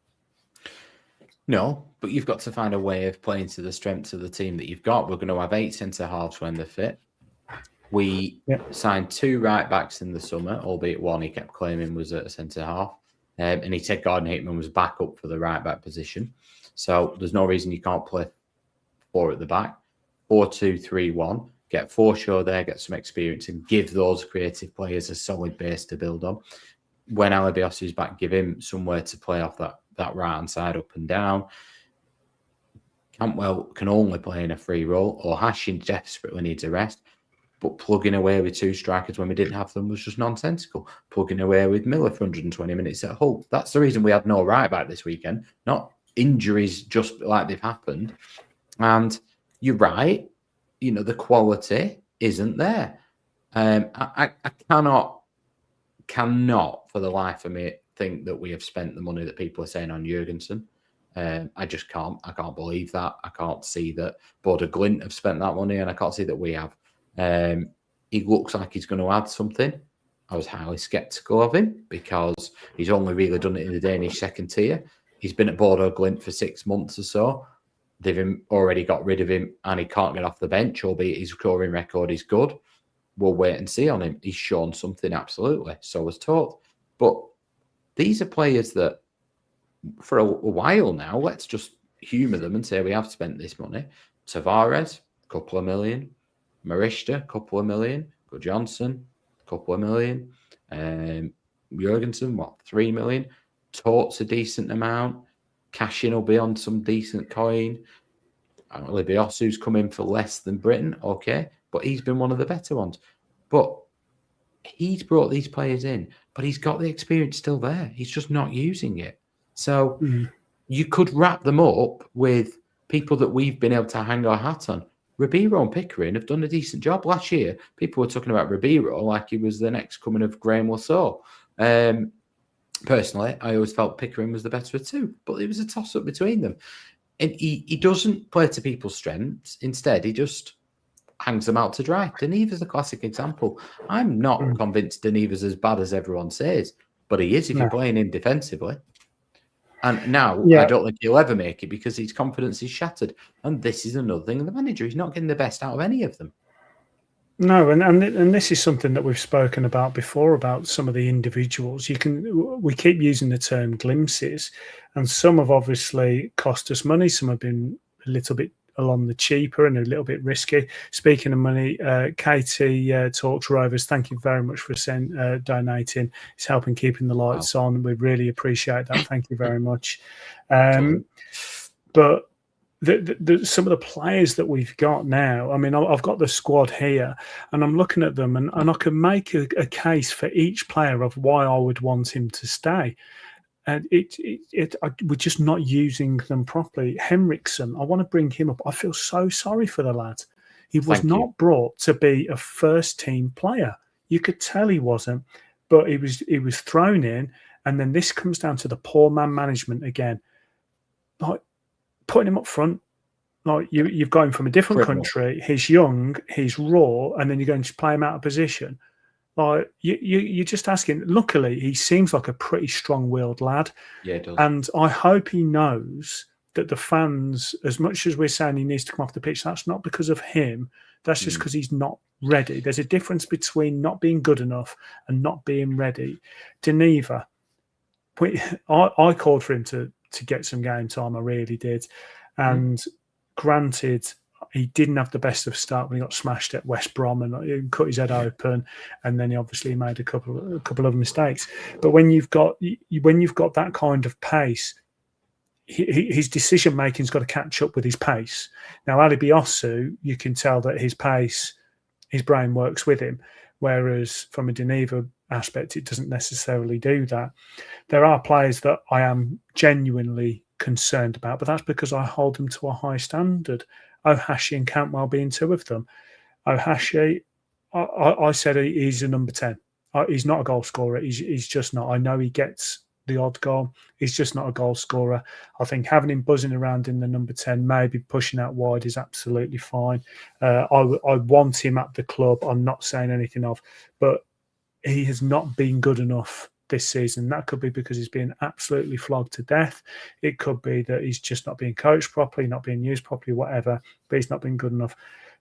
No, but you've got to find a way of playing to the strengths of the team that you've got. We're going to have 8 centre-halves when they're fit. We signed 2 right-backs in the summer, albeit one he kept claiming was at a centre-half. And he said Gordon Hickman was back up for the right-back position. So there's no reason you can't play 4 at the back. 4-2-3-1. Get Forshaw there, get some experience, and give those creative players a solid base to build on. When Alabiosu's back, give him somewhere to play off that right-hand side up and down. Cantwell can only play in a free role, or Hitchen desperately needs a rest. But plugging away with 2 strikers when we didn't have them was just nonsensical. Plugging away with Miller for 120 minutes at Hull. That's the reason we had no right-back this weekend, not injuries just like they've happened. And you're right, the quality isn't there. I cannot for the life of me think that we have spent the money that people are saying on Jørgensen. I just can't. I can't believe that. I can't see that Border Glint have spent that money, and I can't see that we have. He looks like he's going to add something. I was highly sceptical of him because he's only really done it in the Danish second tier. He's been at Bordeaux Glint for 6 months or so. They've already got rid of him, and he can't get off the bench, albeit his scoring record is good. We'll wait and see on him. He's shown something, absolutely. So was taught. But these are players that, for a while now, let's just humour them and say we have spent this money. Tavares, a couple of million. Marista, a couple of million. Jørgensen, a couple of million. Jørgensen, 3 million. Tort's a decent amount. Cashing will be on some decent coin. Libiosu's come in for less than Britain, okay, but he's been one of the better ones. But he's brought these players in, but he's got the experience still there. He's just not using it. So you could wrap them up with people that we've been able to hang our hat on. Ribeiro and Pickering have done a decent job. Last year, people were talking about Ribeiro like he was the next coming of Graham Lasso. Personally, I always felt Pickering was the better of 2, but it was a toss-up between them. And he doesn't play to people's strengths. Instead, he just hangs them out to dry. Deneva's a classic example. I'm not convinced Deneva's as bad as everyone says, but he is if you're playing him defensively. And now I don't think he'll ever make it because his confidence is shattered. And this is another thing. The manager, he's not getting the best out of any of them. No, and this is something that we've spoken about before, about some of the individuals. We keep using the term glimpses, and some have obviously cost us money. Some have been a little bit along the cheaper and a little bit risky. Speaking of money, Katie Talks Rovers, thank you very much for donating. It's helping keeping the lights on. We really appreciate that. Thank you very much. But some of the players that we've got now, I mean, I've got the squad here and I'm looking at them and I can make a case for each player of why I would want him to stay. And we're just not using them properly. Henriksen, I want to bring him up. I feel so sorry for the lad. He was not brought to be a first team player. You could tell he wasn't, but he was thrown in. And then this comes down to the poor man management again. Like, putting him up front, like you've got him from a different country. He's young, he's raw, and then you're going to play him out of position. Like you're just asking. Luckily, he seems like a pretty strong-willed lad. Yeah, it does. And I hope he knows that the fans, as much as we're saying he needs to come off the pitch, that's not because of him. That's just because he's not ready. There's a difference between not being good enough and not being ready. Deneva, I called for him to get some game time. I really did. And granted, he didn't have the best of start when he got smashed at West Brom and he cut his head open, and then he obviously made a couple of mistakes. But when you've got that kind of pace, his decision making's got to catch up with his pace. Now, Ali Biosu, you can tell that his pace, his brain works with him, whereas from a Deneva aspect, it doesn't necessarily do that. There are players that I am genuinely concerned about, but that's because I hold them to a high standard. Ohashi and Cantwell being two of them. Ohashi, I said he's a number 10. He's not a goal scorer. He's just not. I know he gets the odd goal. He's just not a goal scorer. I think having him buzzing around in the number 10, maybe pushing out wide, is absolutely fine. I want him at the club. I'm not saying anything of, but he has not been good enough this season. That could be because he's being absolutely flogged to death. It could be that he's just not being coached properly, not being used properly, whatever, but he's not been good enough.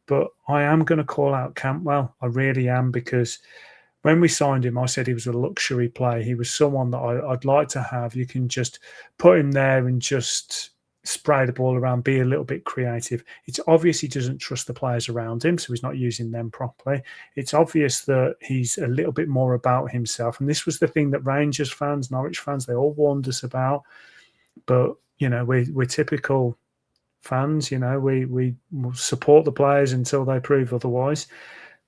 But I am going to call out Cantwell. I really am, because when we signed him, I said he was a luxury play. He was someone that I'd like to have. You can just put him there and just spray the ball around, be a little bit creative. It's obvious he doesn't trust the players around him, so he's not using them properly. It's obvious that he's a little bit more about himself. And this was the thing that Rangers fans, Norwich fans, they all warned us about. But, you know, we're typical fans, you know, we support the players until they prove otherwise.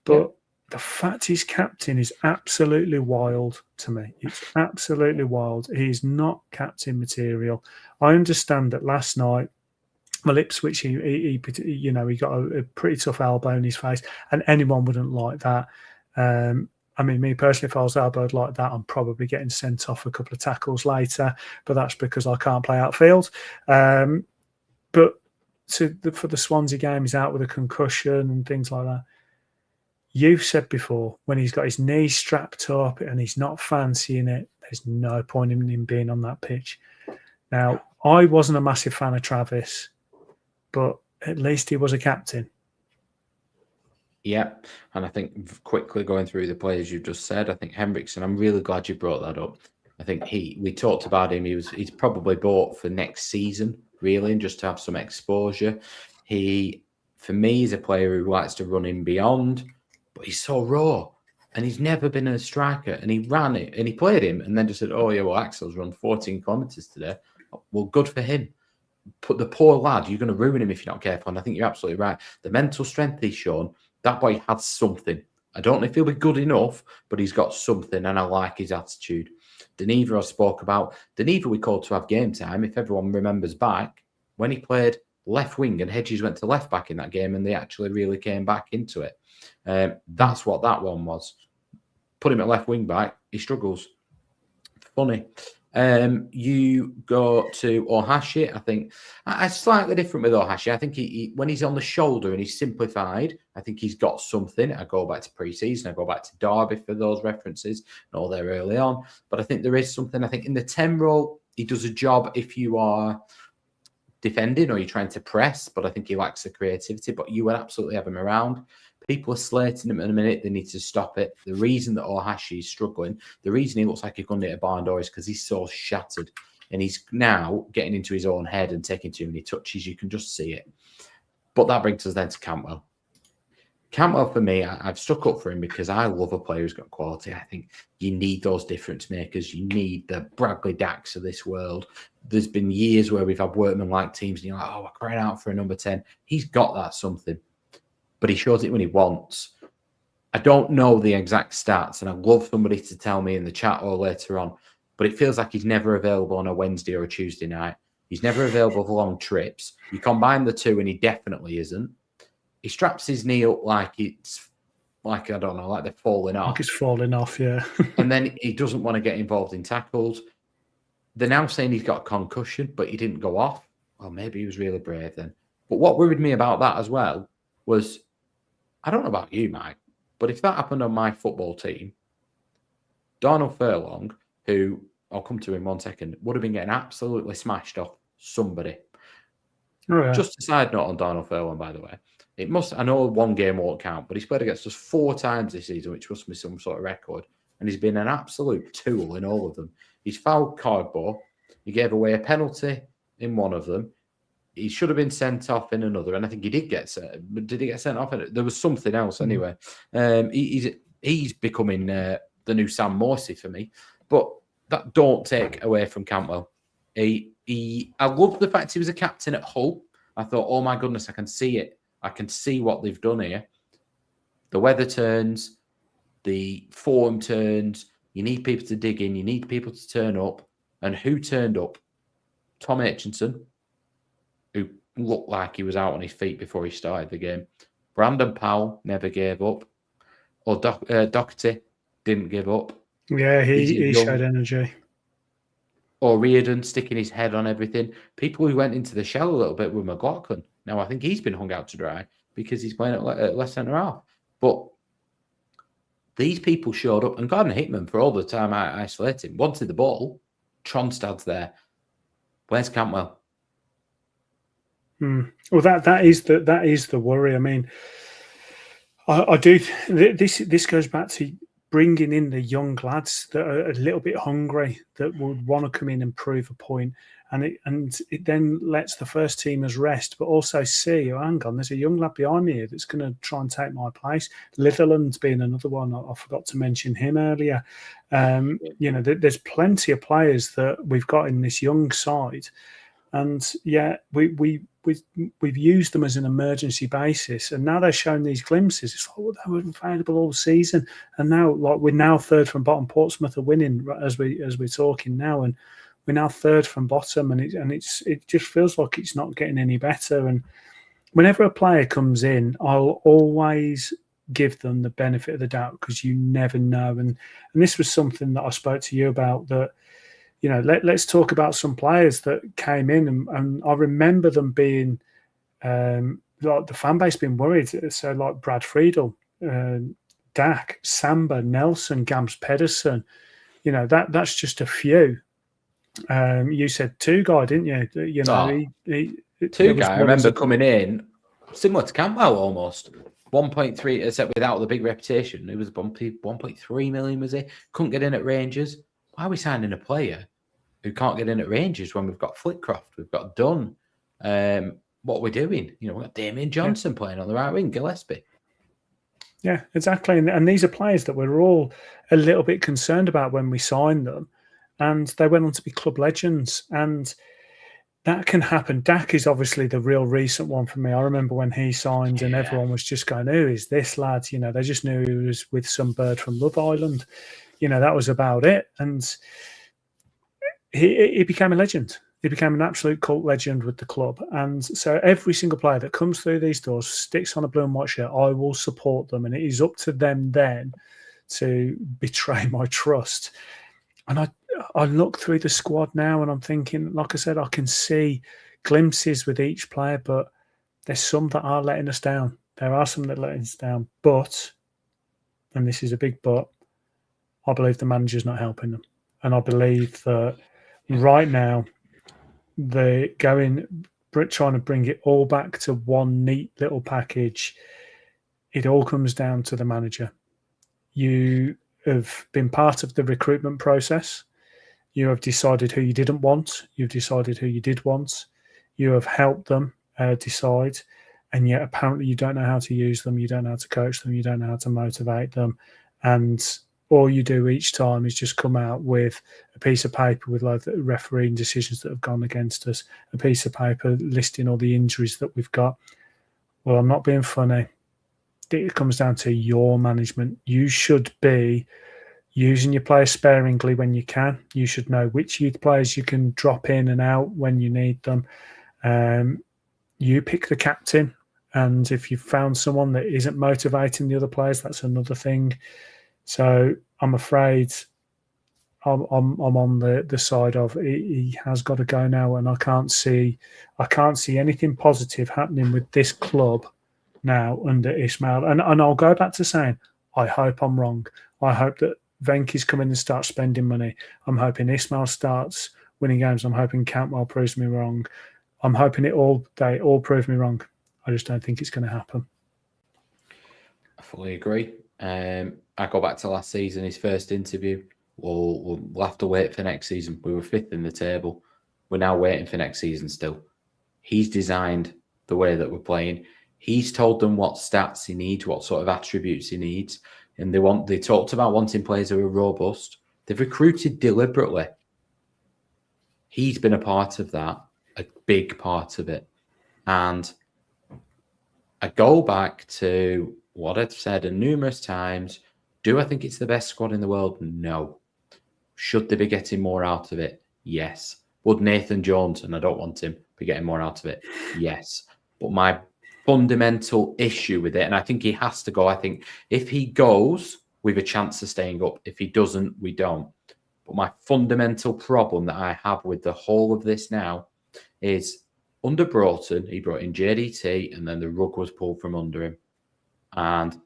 But the fact he's captain is absolutely wild to me. It's absolutely wild. He's not captain material. I understand that last night, well, Ipswich, he got a pretty tough elbow in his face, and anyone wouldn't like that. I mean, me personally, if I was elbowed like that, I'm probably getting sent off a couple of tackles later, but that's because I can't play outfield. But for the Swansea game, he's out with a concussion and things like that. You've said before, when he's got his knees strapped up and he's not fancying it, there's no point in him being on that pitch. Now, I wasn't a massive fan of Travis, but at least he was a captain. Yeah, and I think quickly going through the players you just said, I think Henriksen, I'm really glad you brought that up. I think we talked about him. He's probably bought for next season, really, and just to have some exposure. For me, he's a player who likes to run in beyond, but he's so raw, and he's never been a striker. And he ran it, and he played him, and then just said, "Oh yeah, well, Axel's run 14 kilometres today. Well, good for him." But the poor lad, you're going to ruin him if you're not careful. And I think you're absolutely right. The mental strength he's shown, that boy has something. I don't know if he'll be good enough, but he's got something, and I like his attitude. Deneva I spoke about. Deneva we called to have game time, if everyone remembers back, when he played left wing and Hedges went to left back in that game, and they actually really came back into it. That's what that one was. Put him at left wing back, he struggles. Funny. You go to Ohashi. I think it's slightly different with Ohashi. I think he when he's on the shoulder and he's simplified, I think he's got something. I go back to pre-season, I go back to Derby for those references, and all there early on. But I think there is something. I think in the 10 role, he does a job if you are defending or you're trying to press, but I think he lacks the creativity. But you will absolutely have him around. People are slating him in a minute. They need to stop it. The reason that Ohashi is struggling, the reason he looks like he's going to hit a barn door is because he's so shattered. And he's now getting into his own head and taking too many touches. You can just see it. But that brings us then to Cantwell. Cantwell, for me, I've stuck up for him because I love a player who's got quality. I think you need those difference makers. You need the Bradley Dacks of this world. There's been years where we've had workman-like teams, and you're like, oh, we're crying out for a number 10. He's got that something. But he shows it when he wants. I don't know the exact stats, and I'd love somebody to tell me in the chat or later on, but it feels like he's never available on a Wednesday or a Tuesday night. He's never available for long trips. You combine the two, and he definitely isn't. He straps his knee up like it's, like, I don't know, like they're falling off. Like it's falling off, yeah. And then he doesn't want to get involved in tackles. They're now saying he's got a concussion, but he didn't go off. Well, maybe he was really brave then. But what worried me about that as well was, I don't know about you, Mike, but if that happened on my football team, Darnell Furlong, who, I'll come to in 1 second, would have been getting absolutely smashed off somebody. Oh, yeah. Just a side note on Darnell Furlong, by the way. I know one game won't count, but he's played against us 4 times this season, which must be some sort of record. And he's been an absolute tool in all of them. He's fouled cardboard. He gave away a penalty in one of them. He should have been sent off in another, and I think he did get sent. But did he get sent off? There was something else anyway. He's becoming the new Sam Morsey for me. But that don't take away from Cantwell. I love the fact he was a captain at Hull. I thought, oh my goodness, I can see it. I can see what they've done here. The weather turns, the form turns. You need people to dig in. You need people to turn up. And who turned up? Tom Hitchenson, who looked like he was out on his feet before he started the game. Brandon Powell never gave up. Or Doherty didn't give up. Yeah, he showed energy. Or Reardon sticking his head on everything. People who went into the shell a little bit with McLaughlin. Now, I think he's been hung out to dry because he's playing at left centre half. But these people showed up, and Gordon Hickman, for all the time I isolated him, wanted the ball. Tronstad's there. Where's Cantwell? Well, that is the worry. I mean, I do. This goes back to bringing in the young lads that are a little bit hungry, that would want to come in and prove a point, and it then lets the first teamers rest, but also see, oh, hang on, there's a young lad behind me here that's going to try and take my place. Litherland's being another one. I forgot to mention him earlier. There's plenty of players that we've got in this young side, and we've used them as an emergency basis, and now they're showing these glimpses. It's like, well, they were available all season, and now we're now third from bottom. Portsmouth are winning as we're talking now, and we're now third from bottom, and it just feels like it's not getting any better. And whenever a player comes in, I'll always give them the benefit of the doubt, because you never know. And this was something that I spoke to you about, that let's talk about some players that came in, and I remember them being like the fan base being worried. So like Brad Friedel, Dak, Samba, Nelson, Gams Pedersen, that's just a few. You said two guy, didn't you? Two guy. I remember coming in similar to Cantwell almost. 1.3, except without the big reputation. It was 1.3 million, was he? Couldn't get in at Rangers. Why are we signing a player who can't get in at Rangers when we've got Flitcroft, we've got Dunn? What are we doing? We've got Damien Johnson playing on the right wing, Gillespie. Yeah, exactly. And these are players that we're all a little bit concerned about when we signed them. And they went on to be club legends. And that can happen. Dak is obviously the real recent one for me. I remember when he signed and everyone was just going, who is this lad? They just knew he was with some bird from Love Island. That was about it. And he became a legend. He became an absolute cult legend with the club. And so every single player that comes through these doors, sticks on a blue and white shirt, I will support them. And it is up to them then to betray my trust. And I look through the squad now and I'm thinking, like I said, I can see glimpses with each player, but there's some that are letting us down. There are some that are letting us down. But, and this is a big but, I believe the manager's not helping them. And I believe that right now, they're trying to bring it all back to one neat little package. It all comes down to the manager. You have been part of the recruitment process. You have decided who you didn't want. You've decided who you did want. You have helped them decide. And yet apparently you don't know how to use them. You don't know how to coach them. You don't know how to motivate them. And all you do each time is just come out with a piece of paper with like the refereeing decisions that have gone against us, a piece of paper listing all the injuries that we've got. Well, I'm not being funny. It comes down to your management. You should be using your players sparingly when you can. You should know which youth players you can drop in and out when you need them. You pick the captain, and if you've found someone that isn't motivating the other players, that's another thing. So I'm afraid I'm on the side of he has got to go now, and I can't see anything positive happening with this club now under Ismaël. And I'll go back to saying, I hope I'm wrong. I hope that Venky's come in and starts spending money. I'm hoping Ismaël starts winning games. I'm hoping Cantwell proves me wrong. I'm hoping they all prove me wrong. I just don't think it's going to happen. I fully agree. I go back to last season, his first interview. We'll have to wait for next season. We were 5th in the table. We're now waiting for next season still. He's designed the way that we're playing. He's told them what stats he needs, what sort of attributes he needs. And they talked about wanting players who are robust. They've recruited deliberately. He's been a part of that, a big part of it. And I go back to what I've said numerous times. Do I think it's the best squad in the world? No. Should they be getting more out of it? Yes. Would Nathan Jones, and I don't want him, be getting more out of it? Yes. But my fundamental issue with it, and I think he has to go. I think if he goes, we have a chance of staying up. If he doesn't, we don't. But my fundamental problem that I have with the whole of this now is under Broughton, he brought in JDT and then the rug was pulled from under him. And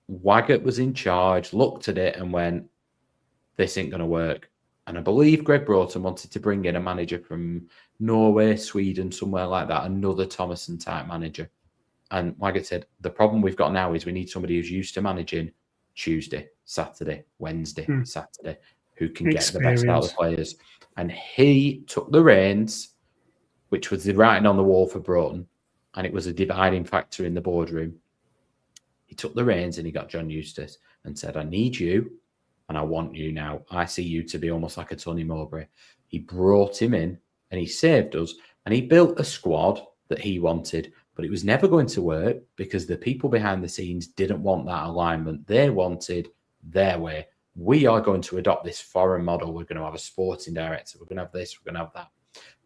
Waggett was in charge, looked at it and went, this ain't going to work. And I believe Greg Broughton wanted to bring in a manager from Norway, Sweden, somewhere like that, another Thomason type manager. And Waggett said, the problem we've got now is we need somebody who's used to managing Tuesday, Saturday, Wednesday, Saturday, who can get the best out of the players. And he took the reins, which was the writing on the wall for Broughton, and it was a dividing factor in the boardroom. He took the reins and he got John Eustace and said, I need you and I want you now. I see you to be almost like a Tony Mowbray. He brought him in and he saved us and he built a squad that he wanted, but it was never going to work because the people behind the scenes didn't want that alignment. They wanted their way. We are going to adopt this foreign model. We're going to have a sporting director. We're going to have this. We're going to have that.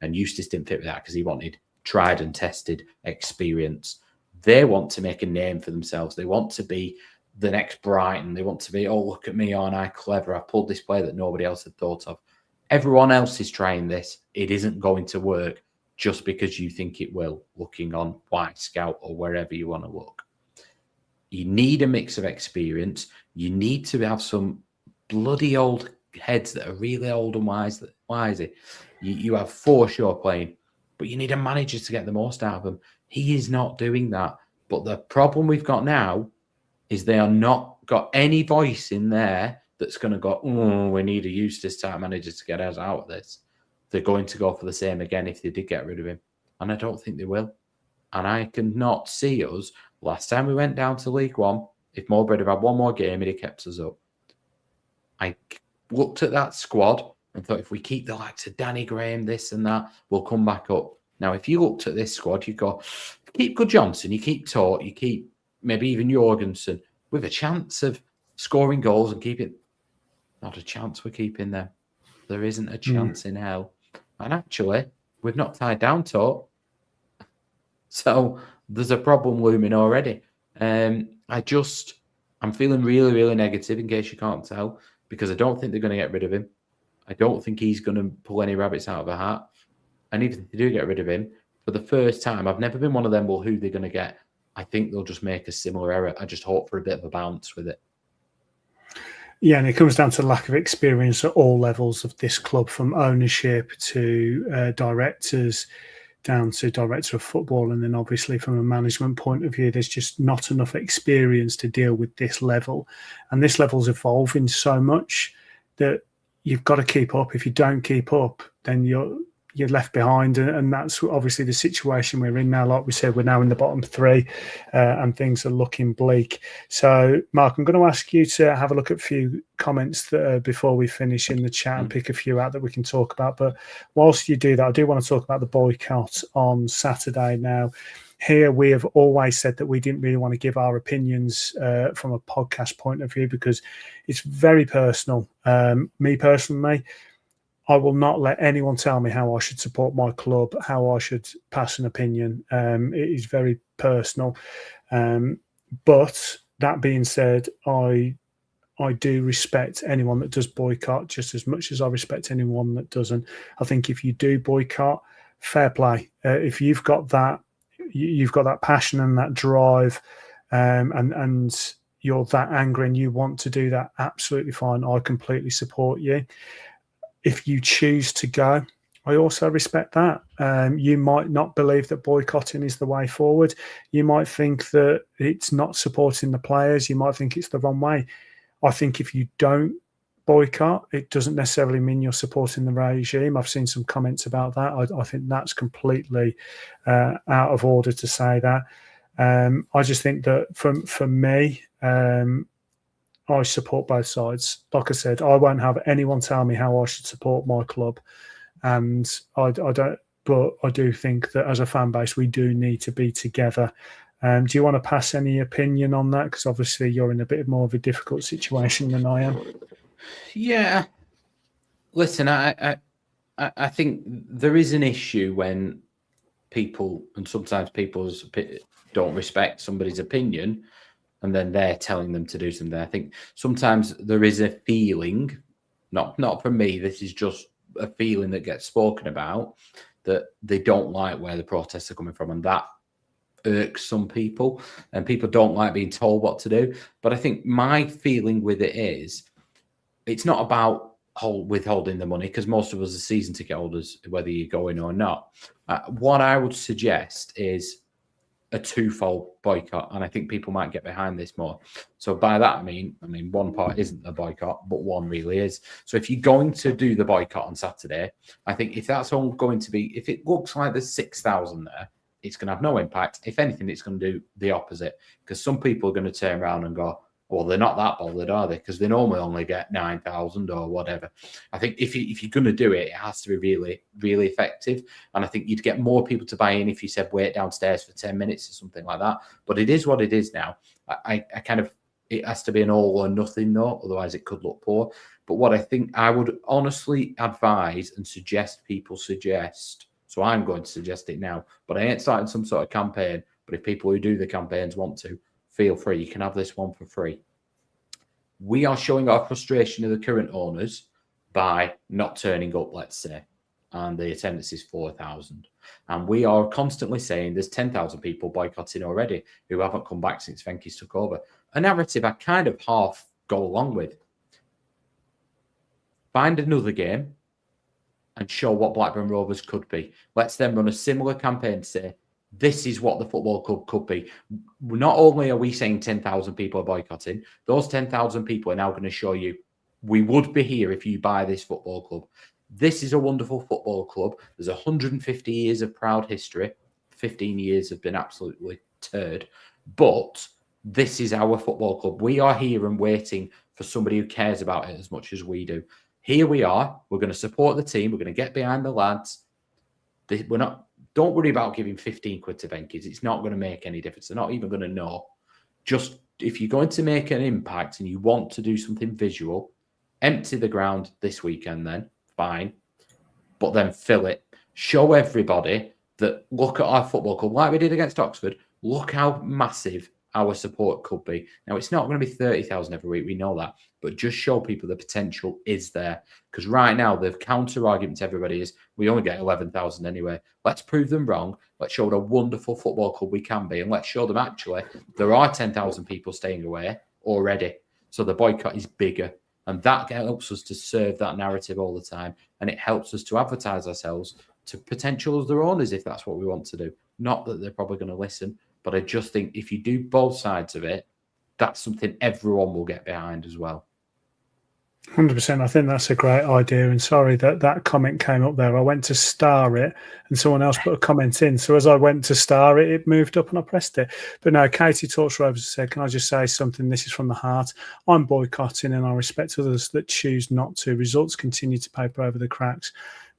And Eustace didn't fit with that because he wanted tried and tested experience. They want to make a name for themselves. They want to be the next Brighton. They want to be, oh, look at me, aren't I clever? I pulled this play that nobody else had thought of. Everyone else is trying this. It isn't going to work just because you think it will, looking on White Scout or wherever you want to look. You need a mix of experience. You need to have some bloody old heads that are really old and wisey. You have Forshaw playing, but you need a manager to get the most out of them. He is not doing that. But the problem we've got now is they are not got any voice in there that's going to go, oh, we need a Eustace type manager to get us out of this. They're going to go for the same again if they did get rid of him. And I don't think they will. And I cannot see us. Last time we went down to League One, if Mowbray had had one more game, he'd have kept us up. I looked at that squad and thought, if we keep the likes of Danny Graham, this and that, we'll come back up. Now, if you looked at this squad, you go, keep Jørgensen, you keep Tort, you keep maybe even Jørgensen, with a chance of scoring goals and keeping. Not a chance we're keeping them. There isn't a chance in hell. And actually, we've not tied down Tort. So there's a problem looming already. I'm feeling really, really negative, in case you can't tell, because I don't think they're going to get rid of him. I don't think he's going to pull any rabbits out of a hat. And even if they do get rid of him, for the first time, I've never been one of them, well, who they're going to get? I think they'll just make a similar error. I just hope for a bit of a bounce with it. Yeah, and it comes down to lack of experience at all levels of this club, from ownership to directors, down to director of football. And then obviously from a management point of view, there's just not enough experience to deal with this level. And this level's evolving so much that you've got to keep up. If you don't keep up, then you're left behind, and that's obviously the situation we're in now. Like we said, we're now in the bottom three, and things are looking bleak. So, Mark, I'm going to ask you to have a look at a few comments before we finish in the chat and pick a few out that we can talk about. But whilst you do that, I do want to talk about the boycott on Saturday. Now, here we have always said that we didn't really want to give our opinions from a podcast point of view because it's very personal. Me personally, I will not let anyone tell me how I should support my club, how I should pass an opinion. It is very personal. But that being said, I do respect anyone that does boycott just as much as I respect anyone that doesn't. I think if you do boycott, fair play. If you've got that passion and that drive, and you're that angry and you want to do that, absolutely fine. I completely support you. If you choose to go, I also respect that. You might not believe that boycotting is the way forward. You might think that it's not supporting the players. You might think it's the wrong way. I think if you don't boycott, it doesn't necessarily mean you're supporting the regime. I've seen some comments about that. I think that's completely out of order to say that. I just think that for me, I support both sides. Like I said, I won't have anyone tell me how I should support my club. And I don't, but I do think that as a fan base, we do need to be together. Do you want to pass any opinion on that? Because obviously you're in a bit more of a difficult situation than I am. Yeah. Listen, I think there is an issue when people, and sometimes people don't respect somebody's opinion, and then they're telling them to do something. I think sometimes there is a feeling, not from me, this is just a feeling that gets spoken about, that they don't like where the protests are coming from, and that irks some people, and people don't like being told what to do. But I think my feeling with it is, it's not about withholding the money, because most of us are season ticket holders, whether you're going or not. What I would suggest is a twofold boycott, and I think people might get behind this more. So by that I mean one part isn't a boycott, but one really is. So if you're going to do the boycott on Saturday, I think if that's all going to be, if it looks like there's 6,000 there, it's going to have no impact. If anything, it's going to do the opposite, because some people are going to turn around and go, well, they're not that bothered, are they? Because they normally only get 9,000 or whatever. I think if you're going to do it, it has to be really, really effective. And I think you'd get more people to buy in if you said wait downstairs for 10 minutes or something like that. But it is what it is now. I kind of, it has to be an all or nothing though, otherwise it could look poor. But what I think I would honestly advise and suggest people suggest, so I'm going to suggest it now, but I ain't starting some sort of campaign. But if people who do the campaigns want to, feel free. You can have this one for free. We are showing our frustration of the current owners by not turning up, let's say, and the attendance is 4,000. And we are constantly saying there's 10,000 people boycotting already who haven't come back since Venky's took over. A narrative I kind of half go along with. Find another game and show what Blackburn Rovers could be. Let's then run a similar campaign to say, this is what the football club could be. Not only are we saying 10,000 people are boycotting, those 10,000 people are now going to show you, we would be here if you buy this football club. This is a wonderful football club. There's 150 years of proud history. 15 years have been absolutely turd. But this is our football club. We are here and waiting for somebody who cares about it as much as we do. Here we are. We're going to support the team. We're going to get behind the lads. We're not. Don't worry about giving 15 quid to Venky's. It's not going to make any difference. They're not even going to know. Just if you're going to make an impact and you want to do something visual, empty the ground this weekend then, fine. But then fill it. Show everybody that look at our football club, like we did against Oxford, look how massive our support could be. Now, it's not going to be 30,000 every week. We know that. But just show people the potential is there. Because right now, the counter-argument to everybody is, we only get 11,000 anyway. Let's prove them wrong. Let's show what a wonderful football club we can be. And let's show them, actually, there are 10,000 people staying away already. So the boycott is bigger. And that helps us to serve that narrative all the time. And it helps us to advertise ourselves to potential other owners if that's what we want to do. Not that they're probably going to listen. But I just think if you do both sides of it, that's something everyone will get behind as well. 100%. I think that's a great idea. And sorry that comment came up there. I went to star it and someone else put a comment in. So as I went to star it, it moved up and I pressed it. But no, Katie Torch Rovers said, can I just say something? This is from the heart. I'm boycotting and I respect others that choose not to. Results continue to paper over the cracks.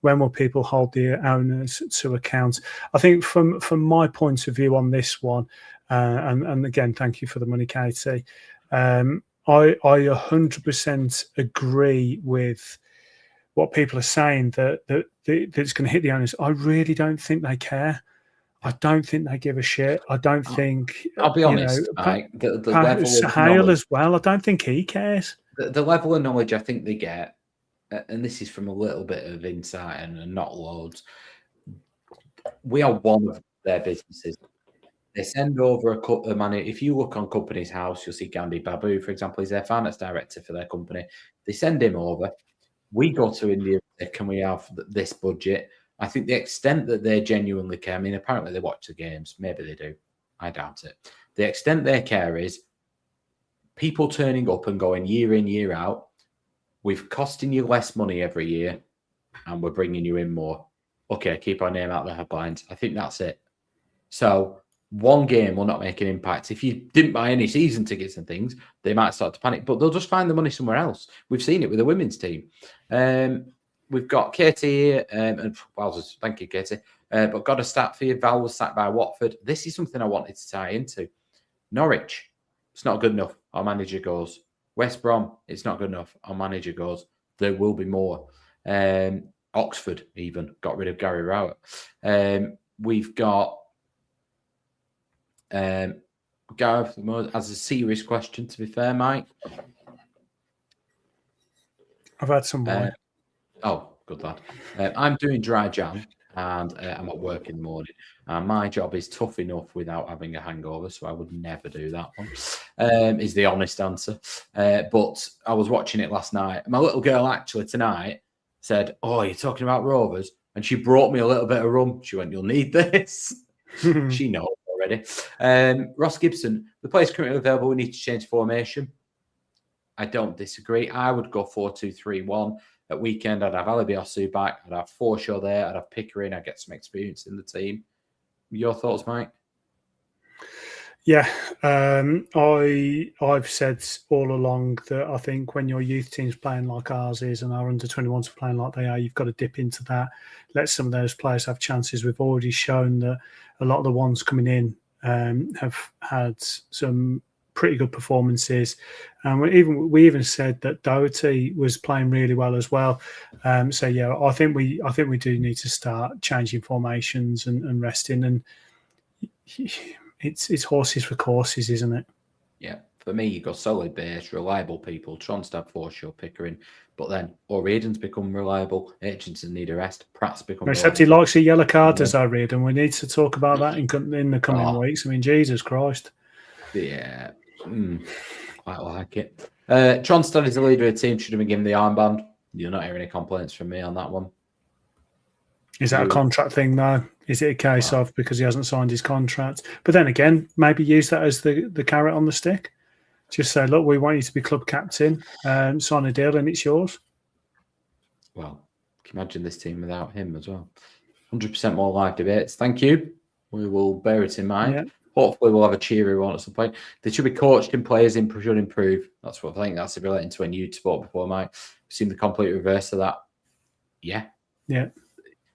When will people hold the owners to account? I think from my point of view on this one, and again, thank you for the money, Katie. I 100% agree with what people are saying that it's going to hit the owners. I really don't think they care. I don't think they give a shit. I don't think. I'll be honest. The level of Hale as well. I don't think he cares. The level of knowledge I think they get. And this is from a little bit of insight and not loads. We are one of their businesses. They send over a cut of money. If you look on Company's House, you'll see Gandhi Babu, for example, he's their finance director for their company. They send him over. We go to India can we have this budget? I think the extent that they genuinely care, I mean, apparently they watch the games. Maybe they do. I doubt it. The extent they care is people turning up and going year in, year out. We're costing you less money every year and we're bringing you in more. Okay, keep our name out of the headlines. I think that's it. So one game will not make an impact. If you didn't buy any season tickets and things, they might start to panic, but they'll just find the money somewhere else. We've seen it with the women's team. We've got Katie here, and wowzers, thank you, Katie. But got a stat for you. Val was sacked by Watford. This is something I wanted to tie into. Norwich, it's not good enough. Our manager goes. West Brom, it's not good enough. Our manager goes. There will be more. Oxford even got rid of Gary Rowett. We've got Gareth as a serious question, to be fair, Mike. I've had some wine. Oh, good lad. I'm doing dry jam and I'm at work in the morning. And my job is tough enough without having a hangover, so I would never do that one, is the honest answer. But I was watching it last night. My little girl actually tonight said, "Oh, you're talking about Rovers?" And she brought me a little bit of rum. She went, "You'll need this." She knows already. Ross Gibson, the player's currently available. We need to change formation. I don't disagree. I would go 4-2-3-1. At weekend, I'd have Ali Biasu back. I'd have Forshaw there. I'd have Pickering. I'd get some experience in the team. Your thoughts, Mike? Yeah, I've said all along that I think when your youth team's playing like ours is and our under-21s are playing like they are, you've got to dip into that. Let some of those players have chances. We've already shown that a lot of the ones coming in have had some pretty good performances, and we even said that Doherty was playing really well as well. So yeah, I think we do need to start changing formations and resting, and it's horses for courses, isn't it? Yeah, for me, you got solid base, reliable people. Tronstad, Forshaw, Pickering, but then O'Riordan's become reliable. Hitchenson need a rest. Pratt's become except reliable. He likes a yellow card, does O'Riordan. We need to talk about that in the coming weeks. I mean, Jesus Christ. Yeah. I like it. Tronstad is the leader of the team. Should have been given the armband. You're not hearing any complaints from me on that one. Is that a contract thing, though? Is it a case of because he hasn't signed his contract? But then again, maybe use that as the carrot on the stick. Just say, look, we want you to be club captain, sign a deal, and it's yours. Well, can you imagine this team without him as well? 100% more live debates. Thank you. We will bear it in mind. Yeah. Hopefully, we'll have a cheery one at some point. They should be coached and players should improve. That's what I think. That's relating to when you spoke before, Mike. We've seen the complete reverse of that. Yeah. Yeah.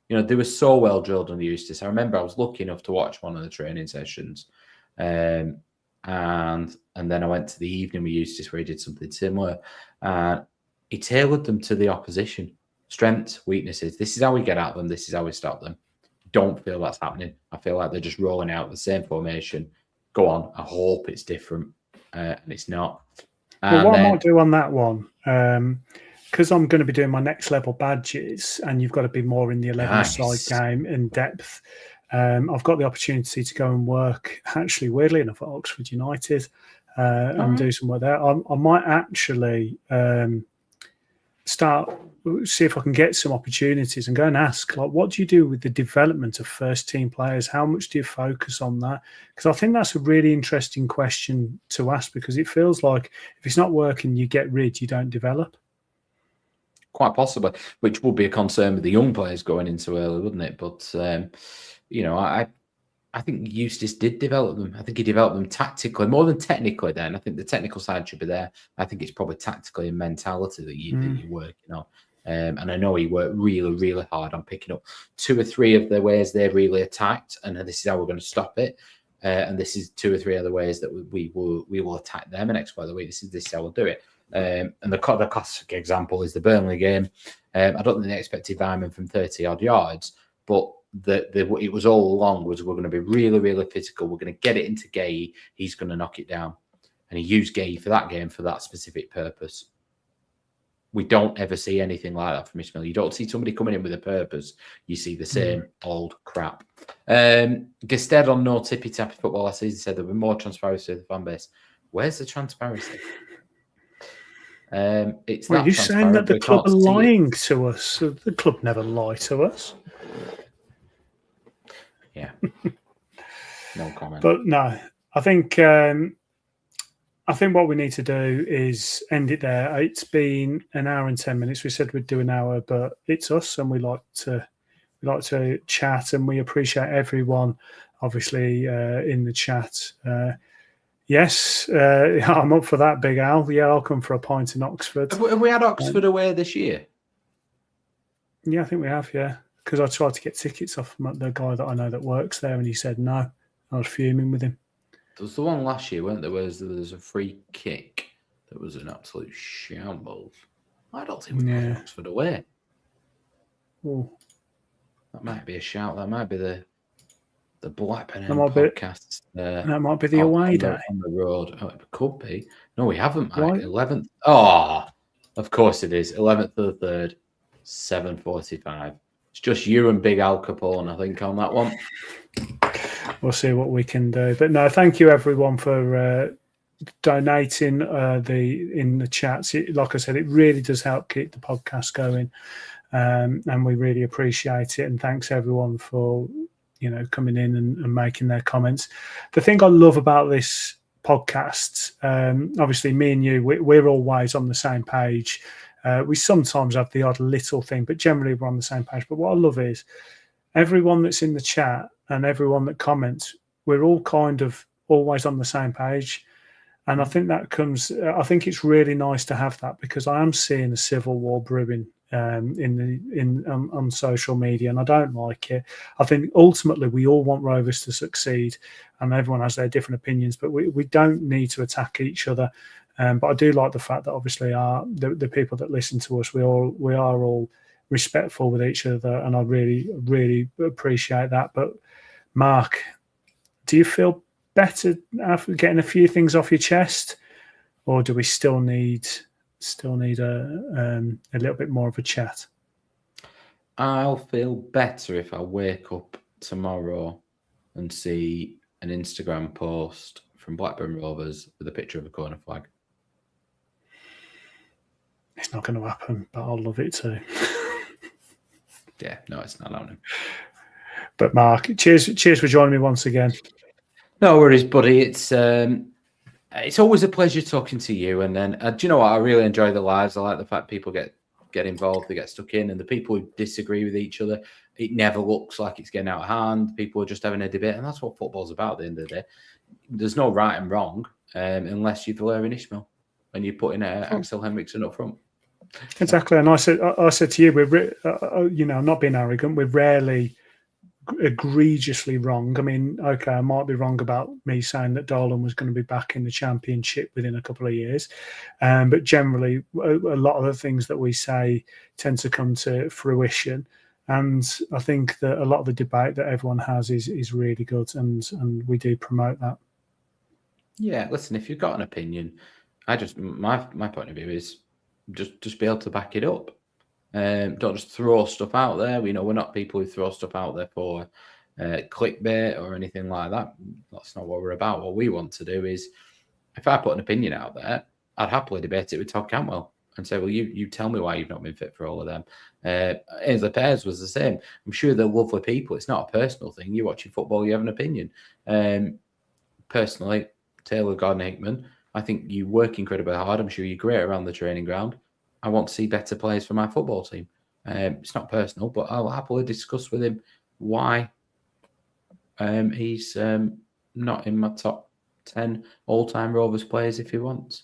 You know, they were so well drilled under Eustace. I remember I was lucky enough to watch one of the training sessions. And then I went to the evening with Eustace where he did something similar. He tailored them to the opposition. Strengths, weaknesses. This is how we get at them. This is how we stop them. Don't feel that's happening. I feel like they're just rolling out the same formation. Go on. I hope it's different. And it's not. Well, what I might do on that one, because I'm going to be doing my next level badges and you've got to be more in the 11-side game in depth. I've got the opportunity to go and work, actually, weirdly enough, at Oxford United and do some work there. I might actually see if I can get some opportunities and go and ask, like, what do you do with the development of first-team players? How much do you focus on that? Because I think that's a really interesting question to ask, because it feels like if it's not working, you get rid, you don't develop. Quite possibly, which would be a concern with the young players going into early, wouldn't it? But, you know, I think Eustace did develop them. I think he developed them tactically, more than technically then. I think the technical side should be there. I think it's probably tactically and mentality that you're working on. And I know he worked really, really hard on picking up 2 or 3 of the ways they really attacked, and this is how we're going to stop it. And this is 2 or 3 other ways that we will attack them and exploit the week. This is how we'll do it. And the classic example is the Burnley game. I don't think they expected Vyman from 30-odd yards, but it was all along was we're going to be really, really physical. We're going to get it into Gay. He's going to knock it down. And he used Gay for that game for that specific purpose. We don't ever see anything like that from Ismaël. You don't see somebody coming in with a purpose. You see the same old crap. Gested on no tippy-tappy football last season said there were more transparency to the fan base. Where's the transparency? It's Well, that you're saying that transparent. the We club are can't see it. lying to us. The club never lie to us. Yeah. No comment. But no, I think what we need to do is end it there. It's been an hour and 10 minutes. We said we'd do an hour, but it's us, and we like to chat, and we appreciate everyone, obviously, in the chat. Yes, I'm up for that, Big Al. Yeah, I'll come for a pint in Oxford. Have we had Oxford away this year? Yeah, I think we have, yeah. Because I tried to get tickets off the guy that I know that works there, and he said no. I was fuming with him. There was the one last year, weren't there? There was a free kick that was an absolute shambles. I don't think we played Oxford away. Ooh. That might be a shout. That might be the Blackburn End Podcast. That might be the away day. On the road. Oh, it could be. No, we haven't, Mike. Right. 11th. Oh, of course it is. 11th to the 3rd, 7:45. It's just you and Big Al Capone, I think, on that one. We'll see what we can do. But no, thank you everyone for donating in the chats. Like I said, it really does help keep the podcast going, and we really appreciate it. And thanks everyone for coming in and making their comments. The thing I love about this podcast, obviously, me and you, we're always on the same page. We sometimes have the odd little thing, but generally we're on the same page. But what I love is everyone that's in the chat and everyone that comments, we're all kind of always on the same page. And I think I think it's really nice to have that, because I am seeing a civil war brewing on social media, and I don't like it. I think ultimately we all want Rovers to succeed, and everyone has their different opinions, but we don't need to attack each other. But I do like the fact that obviously the people that listen to us, we are all respectful with each other, and I really, really appreciate that. But Mark, do you feel better after getting a few things off your chest, or do we still need a little bit more of a chat? I'll feel better if I wake up tomorrow and see an Instagram post from Blackburn Rovers with a picture of a corner flag. It's not going to happen, but I'll love it too. Yeah, no, it's not happening. But Mark, cheers for joining me once again. No worries, buddy. It's always a pleasure talking to you. And then, do you know what? I really enjoy the lives. I like the fact people get involved, they get stuck in, and the people who disagree with each other, it never looks like it's getting out of hand. People are just having a debate, and that's what football's about at the end of the day. There's no right and wrong unless you're Valérien Ismaël and you put in Axel Henriksen up front. Exactly. And I said to you, I'm not being arrogant. We're rarely egregiously wrong. I mean, okay, I might be wrong about me saying that Dolan was going to be back in the Championship within a couple of years, but generally a lot of the things that we say tend to come to fruition, and I think that a lot of the debate that everyone has is really good, and we do promote that. Yeah, listen, if you've got an opinion, my point of view is just be able to back it up. Don't just throw stuff out there. We're not people who throw stuff out there for clickbait or anything like that. That's not what we're about. What we want to do is, if I put an opinion out there, I'd happily debate it with Todd Cantwell and say, well, you tell me why you've not been fit for all of them. Ainsley Pears was the same. I'm sure they're lovely people. It's not a personal thing. You're watching football, you have an opinion. Personally, Taylor Gordon-Hickman, I think you work incredibly hard. I'm sure you're great around the training ground. I want to see better players for my football team. It's not personal, but I'll happily discuss with him why he's not in my top 10 all-time Rovers players if he wants.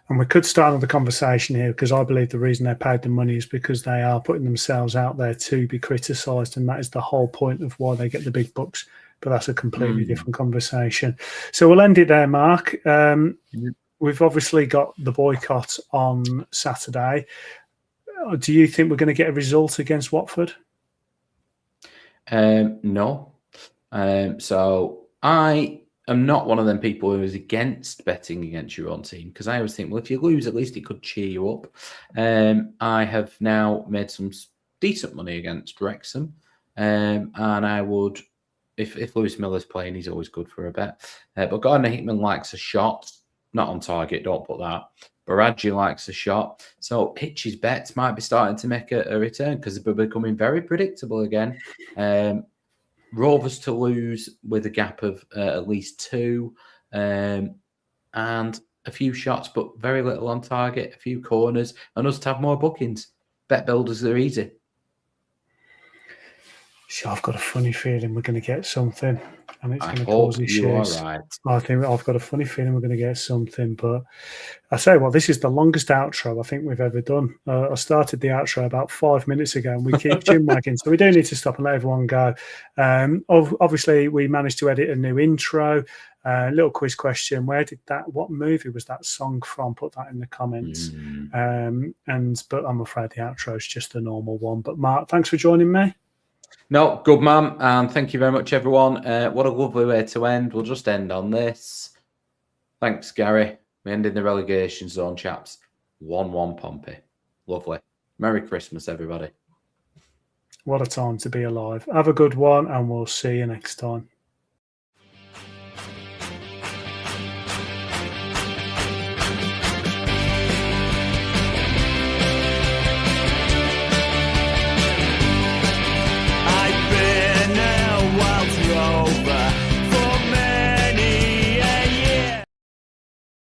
And we could start another conversation here, because I believe the reason they paid the money is because they are putting themselves out there to be criticised, and that is the whole point of why they get the big bucks. But that's a completely different conversation. So we'll end it there, Mark. We've obviously got the boycott on Saturday. Do you think we're going to get a result against Watford? No. So I am not one of them people who is against betting against your own team, because I always think, well, if you lose, at least it could cheer you up. I have now made some decent money against Wrexham, and I would, if Lewis Miller's playing, he's always good for a bet. But Gordon Hickman likes a shot. Not on target, don't put that. Baradji likes a shot. So Hitch's bets might be starting to make a return because they're becoming very predictable again. Rovers to lose with a gap of at least 2, and a few shots, but very little on target, a few corners, and us to have more bookings. Bet builders are easy. So I've got a funny feeling we're going to get something, and it's going to cause issues. You are right. I think I've got a funny feeling we're going to get something, but I say, well, this is the longest outro I think we've ever done. I started the outro about 5 minutes ago, and we keep jim-wagging, so we do need to stop and let everyone go. Obviously, we managed to edit a new intro. Little quiz question: what movie was that song from? Put that in the comments. But I'm afraid the outro is just the normal one. But Mark, thanks for joining me. No, good man, and thank you very much, everyone. What a lovely way to end. We'll just end on this. Thanks, Gary. We end in the relegation zone, chaps. 1-1 Pompey. Lovely. Merry Christmas, everybody. What a time to be alive. Have a good one, and we'll see you next time.